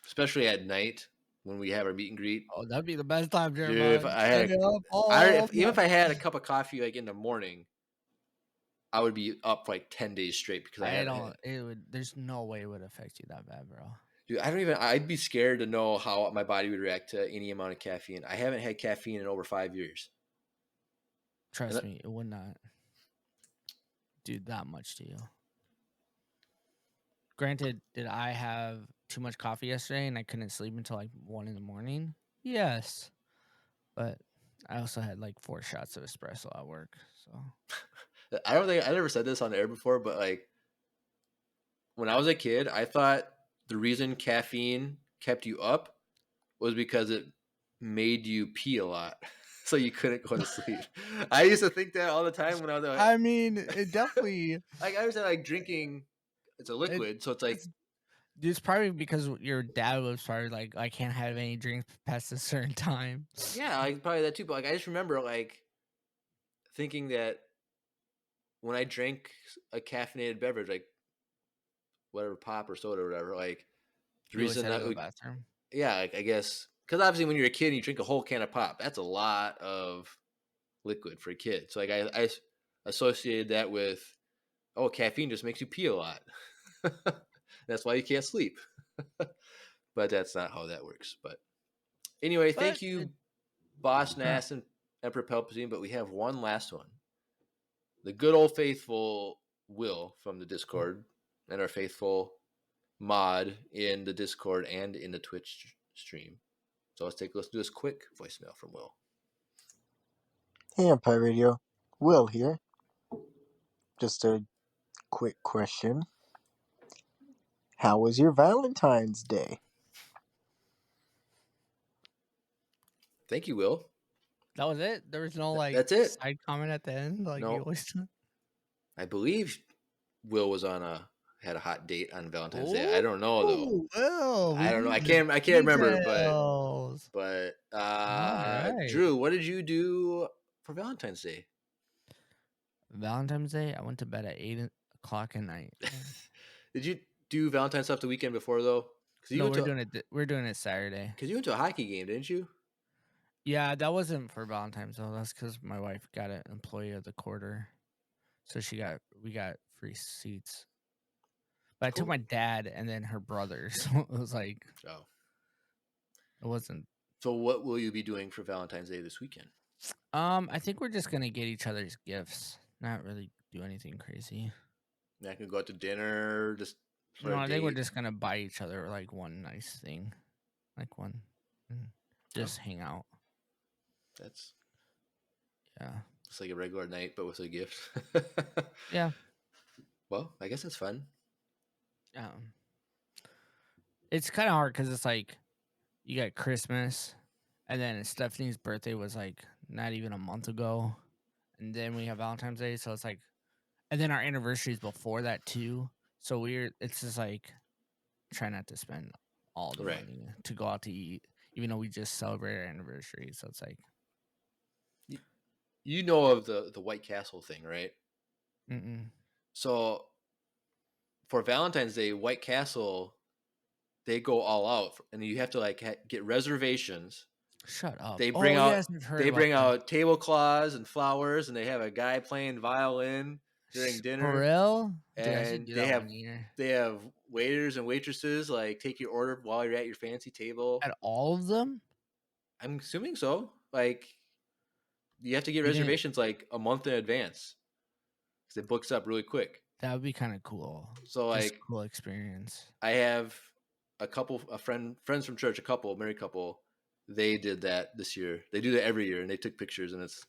S1: Especially at night when we have our meet and greet.
S3: Oh, that'd be the best time,
S1: Dude,
S3: Jeremiah.
S1: if I had, even if I had a cup of coffee like in the morning, I would be up for like 10 days straight because
S3: There's no way it would affect you that bad, bro.
S1: Dude, I'd be scared to know how my body would react to any amount of caffeine. I haven't had caffeine in over 5 years.
S3: Trust me, it would not do that much to you. Granted, did I have too much coffee yesterday and I couldn't sleep until like 1 a.m? Yes. But I also had like 4 shots of espresso at work. So
S1: I don't think I never said this on the air before, but like when I was a kid, I thought the reason caffeine kept you up was because it made you pee a lot. So you couldn't go to sleep. I used to think that all the time when I was like,
S3: I mean, it definitely
S1: like I was like drinking. It's a liquid, so it's like
S3: it's probably because your dad was probably like, I can't have any drinks past a certain time.
S1: Yeah, like probably that too. But like I just remember like thinking that when I drank a caffeinated beverage, like whatever pop or soda or whatever, like the reason that
S3: the bathroom.
S1: Yeah, like, I guess because obviously when you're a kid and you drink a whole can of pop, that's a lot of liquid for a kid. So like I associated that with, oh, caffeine just makes you pee a lot. That's why you can't sleep. But that's not how that works. But anyway, thank you, Boss Nass and Emperor Palpatine. But we have one last one. The good old faithful Will from the Discord and our faithful mod in the Discord and in the Twitch stream. So let's do this quick voicemail from Will.
S10: Hey, Empire Radio. Will here. Just a quick question. How was your Valentine's Day?
S1: Thank you, Will.
S3: That was it? There was no
S1: that's it.
S3: Side comment at the end? Like
S1: No.
S3: you always do?
S1: I believe Will was had a hot date on Valentine's Day. I don't know though.
S3: Well,
S1: I don't know. I can't remember, but
S3: right.
S1: Drew, what did you do for Valentine's Day?
S3: Valentine's Day, I went to bed at 8 o'clock at night.
S1: Did you do Valentine's stuff the weekend before though?
S3: No, we're doing it Saturday.
S1: Because you went to a hockey game, didn't you?
S3: Yeah, that wasn't for Valentine's though. That's because my wife got an employee of the quarter, so we got free seats. But I took
S1: Cool.
S3: my dad and then her brother, so it was like
S1: Oh.
S3: it wasn't.
S1: So what will you be doing for Valentine's Day this weekend?
S3: I think we're just gonna get each other's gifts. Not really do anything crazy.
S1: I can go out to dinner, just for
S3: No,
S1: a
S3: I think we're
S1: date.
S3: just gonna buy each other like one nice thing, like one, just hang out.
S1: That's
S3: Yeah.
S1: It's like a regular night, but with a gift.
S3: Yeah.
S1: Well, I guess that's fun.
S3: It's kind of hard because it's like you got Christmas, and then Stephanie's birthday was like not even a month ago, and then we have Valentine's Day, so it's like, and then our anniversary is before that too. So it's just like try not to spend all the
S1: Right.
S3: money to go out to eat, even though we just celebrated our anniversary. So it's like,
S1: You know of the White Castle thing, right?
S3: mm-mm.
S1: So for Valentine's Day, White Castle, they go all out, and you have to like get reservations.
S3: Shut up.
S1: They bring out
S3: yes, I've heard
S1: they
S3: about
S1: bring
S3: that.
S1: out tablecloths and flowers, and they have a guy playing violin during
S3: For
S1: dinner.
S3: real? Dude, I should
S1: And
S3: do
S1: they
S3: that
S1: have
S3: one year.
S1: they have waiters and waitresses like take your order while you're at your fancy table.
S3: At all of them?
S1: I'm assuming so. Like you have to get
S3: You didn't-
S1: reservations like a month in advance because it books up really quick.
S3: That would be kind of cool.
S1: So
S3: Just
S1: like
S3: cool experience.
S1: I have friends from church, a married couple. They did that this year. They do that every year, and they took pictures, and it's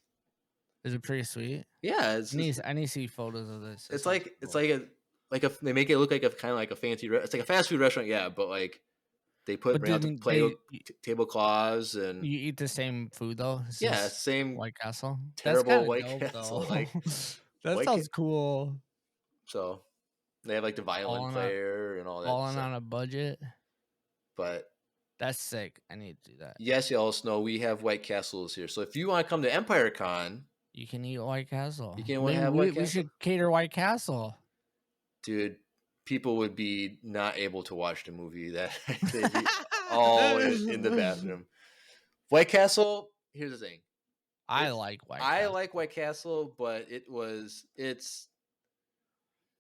S3: Is it pretty sweet?
S1: yeah,
S3: I need to see photos of this. That
S1: it's
S3: sounds
S1: like
S3: cool.
S1: it's like a they make it look like a kind of like a fancy it's like a fast food restaurant, yeah, but like they bring out the tablecloths and
S3: you eat the same food though. It's
S1: yeah,
S3: just
S1: same
S3: White Castle.
S1: terrible
S3: That's
S1: White
S3: dope,
S1: Castle.
S3: though.
S1: Like
S3: that
S1: White
S3: sounds cool.
S1: So they have like the violin player and all that.
S3: All
S1: stuff.
S3: on a budget.
S1: But
S3: that's sick. I need to do that.
S1: Yes, y'all know we have White Castles here. So if you want to come to Empire Con,
S3: you can eat White Castle.
S1: You can have White Castle.
S3: We should cater White Castle.
S1: Dude, people would be not able to watch the movie. That they'd be all in the bathroom. White Castle. Here's the thing.
S3: I like
S1: White Castle, but it's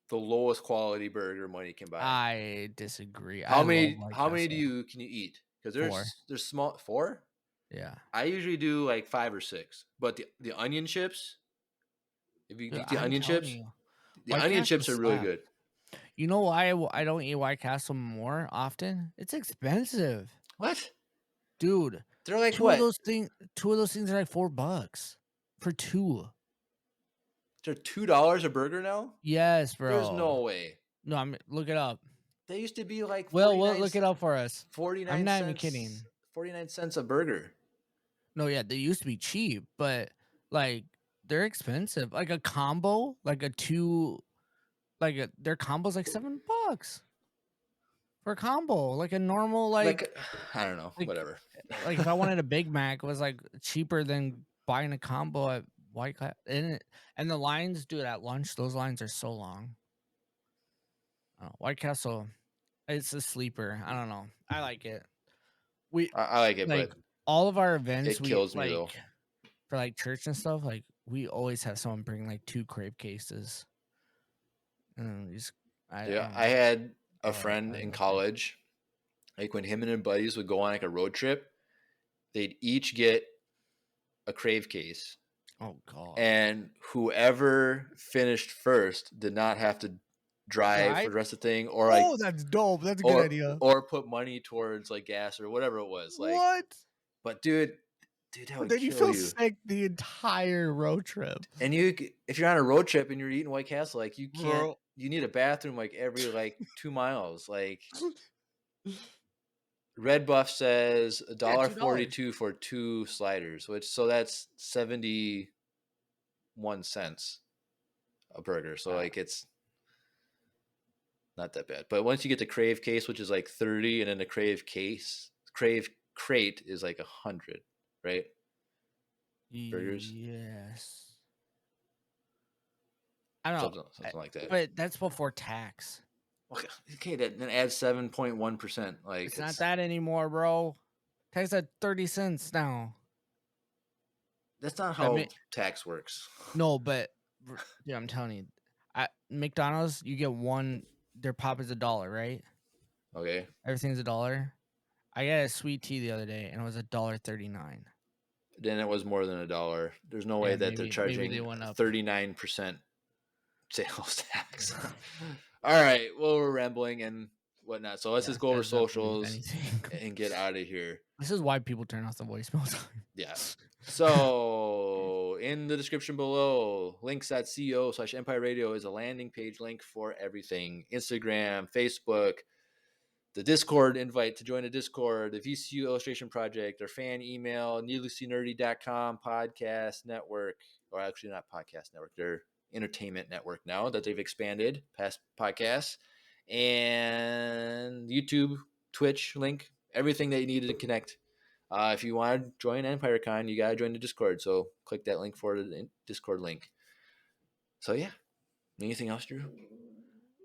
S1: the lowest quality burger money can buy.
S3: I disagree.
S1: How many can you eat? Because there's small 4.
S3: Yeah.
S1: I usually do like 5 or 6. But the onion chips, if you get the onion chips, the onion chips are really good.
S3: You know why I don't eat White Castle more often? It's expensive.
S1: What?
S3: Dude.
S1: They're like
S3: two
S1: what?
S3: of those things are like $4 for 2.
S1: They're $2 a burger now?
S3: Yes, bro.
S1: There's no way.
S3: No, look it up.
S1: They used to be like
S3: we'll look it up for us.
S1: 49
S3: I'm not
S1: cents,
S3: even kidding.
S1: 49 cents a burger.
S3: No, yeah, they used to be cheap, but like they're expensive. Like a combo, like their combo's like $7 for a combo. Like a normal like
S1: I don't know, whatever.
S3: Like if I wanted a Big Mac, it was like cheaper than buying a combo at White Castle. And the lines, dude, at lunch, those lines are so long. White Castle, it's a sleeper. I don't know. I like it.
S1: I like it,
S3: like,
S1: but
S3: all of our events,
S1: it kills me though.
S3: For like church and stuff, like we always have someone bring like 2 crave cases. And
S1: I had a friend in college, like when him and his buddies would go on like a road trip, they'd each get a crave case.
S3: Oh God!
S1: And whoever finished first did not have to drive for the rest of the thing, or like,
S3: that's dope. That's a good idea.
S1: Or put money towards like gas or whatever it was. Like,
S3: what?
S1: But dude, that would
S3: then
S1: kill
S3: you feel
S1: you.
S3: sick the entire road trip.
S1: And if you're on a road trip and you're eating White Castle, like you can't. Bro. You need a bathroom like every like 2 miles. Like Red Buff says $1.42 for 2 sliders, so that's 71 cents a burger. So like it's not that bad. But once you get the Crave case, which is like 30, and then the Crave crate is like 100, right? Burgers.
S3: Yes. I don't know.
S1: Something like that.
S3: But that's before tax.
S1: Okay, that then adds 7.1%. Like
S3: it's not that anymore, bro. Tax at 30 cents now.
S1: That's not how tax works.
S3: No, but yeah, I'm telling you, at McDonald's you get one their pop is $1, right?
S1: Okay.
S3: Everything's $1. I got a sweet tea the other day, and it was $1.39.
S1: Then it was more than $1. There's no way
S3: Yeah,
S1: that they're
S3: maybe
S1: charging
S3: they went up.
S1: 39% sales tax. All right. Well, we're rambling and whatnot. So let's just go over
S3: that doesn't prove
S1: socials
S3: anything.
S1: and get out of here.
S3: This is why people turn off the voicemail time.
S1: Yeah. So in the description below, links.co/Empire Radio is a landing page link for everything. Instagram, Facebook, the Discord invite to join the Discord, the VCU Illustration Project, our fan email, needlesslynerdy.com podcast network, or actually not podcast network, they're entertainment network now that they've expanded past podcasts, and YouTube, Twitch link, everything that you needed to connect. If you want to join EmpireCon, you got to join the Discord. So click that link for the Discord link. So yeah, anything else, Drew?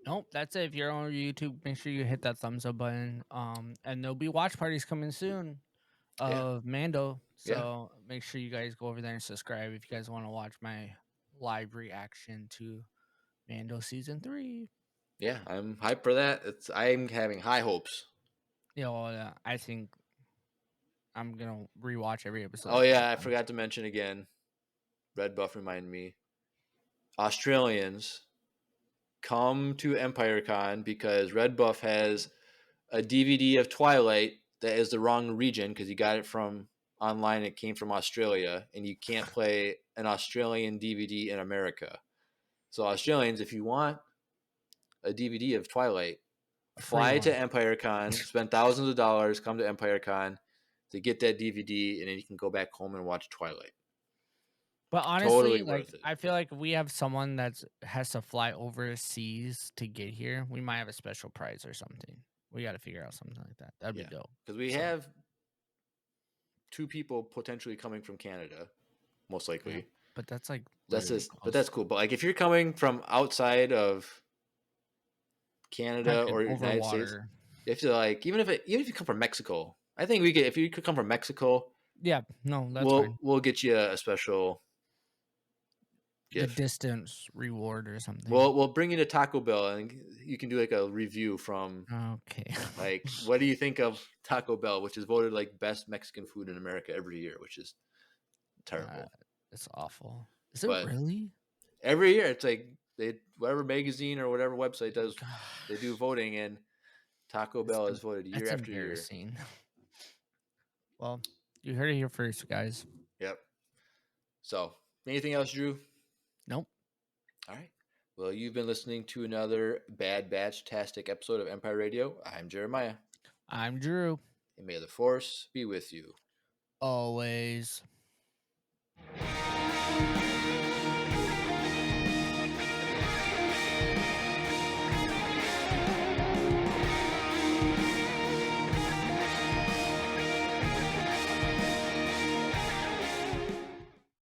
S3: Nope, that's it. If you're on YouTube, make sure you hit that thumbs up button. And there'll be watch parties coming soon of Mando. So make sure you guys go over there and subscribe if you guys want to watch my live reaction to Mando season 3.
S1: Yeah, I'm hyped for that. I'm having high hopes.
S3: Yeah, well, I think I'm gonna rewatch every episode.
S1: Oh yeah, I forgot to mention again. Red Buff reminded me. Australians, come to EmpireCon because Red Buff has a DVD of Twilight that is the wrong region because he got it from online. It came from Australia, and you can't play an Australian DVD in America. So Australians, if you want a DVD of Twilight, fly to EmpireCon, spend thousands of dollars, come to EmpireCon to get that DVD, and then you can go back home and watch Twilight.
S3: But honestly,
S1: Totally
S3: like
S1: worth it.
S3: I feel like if we have someone that has to fly overseas to get here, we might have a special prize or something. We got to figure out something like that. That'd be dope.
S1: Because we have 2 people potentially coming from Canada, most likely.
S3: Yeah, but that's like
S1: but that's cool. But like if you're coming from outside of Canada or United States, you have to like even if you come from Mexico, I think if you could come from Mexico,
S3: yeah, no, that's fine.
S1: We'll get you a special gift.
S3: The distance reward or something.
S1: We'll bring you to Taco Bell and you can do like a review from.
S3: Okay.
S1: Like, what do you think of Taco Bell, which is voted like best Mexican food in America every year, which is terrible.
S3: It's awful. Is it really?
S1: Every year, it's like whatever magazine or whatever website does, they do voting, and Taco Bell is voted year after year.
S3: Well, you heard it here first, guys.
S1: Yep. So, anything else, Drew?
S3: Nope.
S1: All right. Well, you've been listening to another Bad Batch-tastic episode of Empire Radio. I'm Jeremiah.
S3: I'm Drew.
S1: And may the Force be with you.
S3: Always.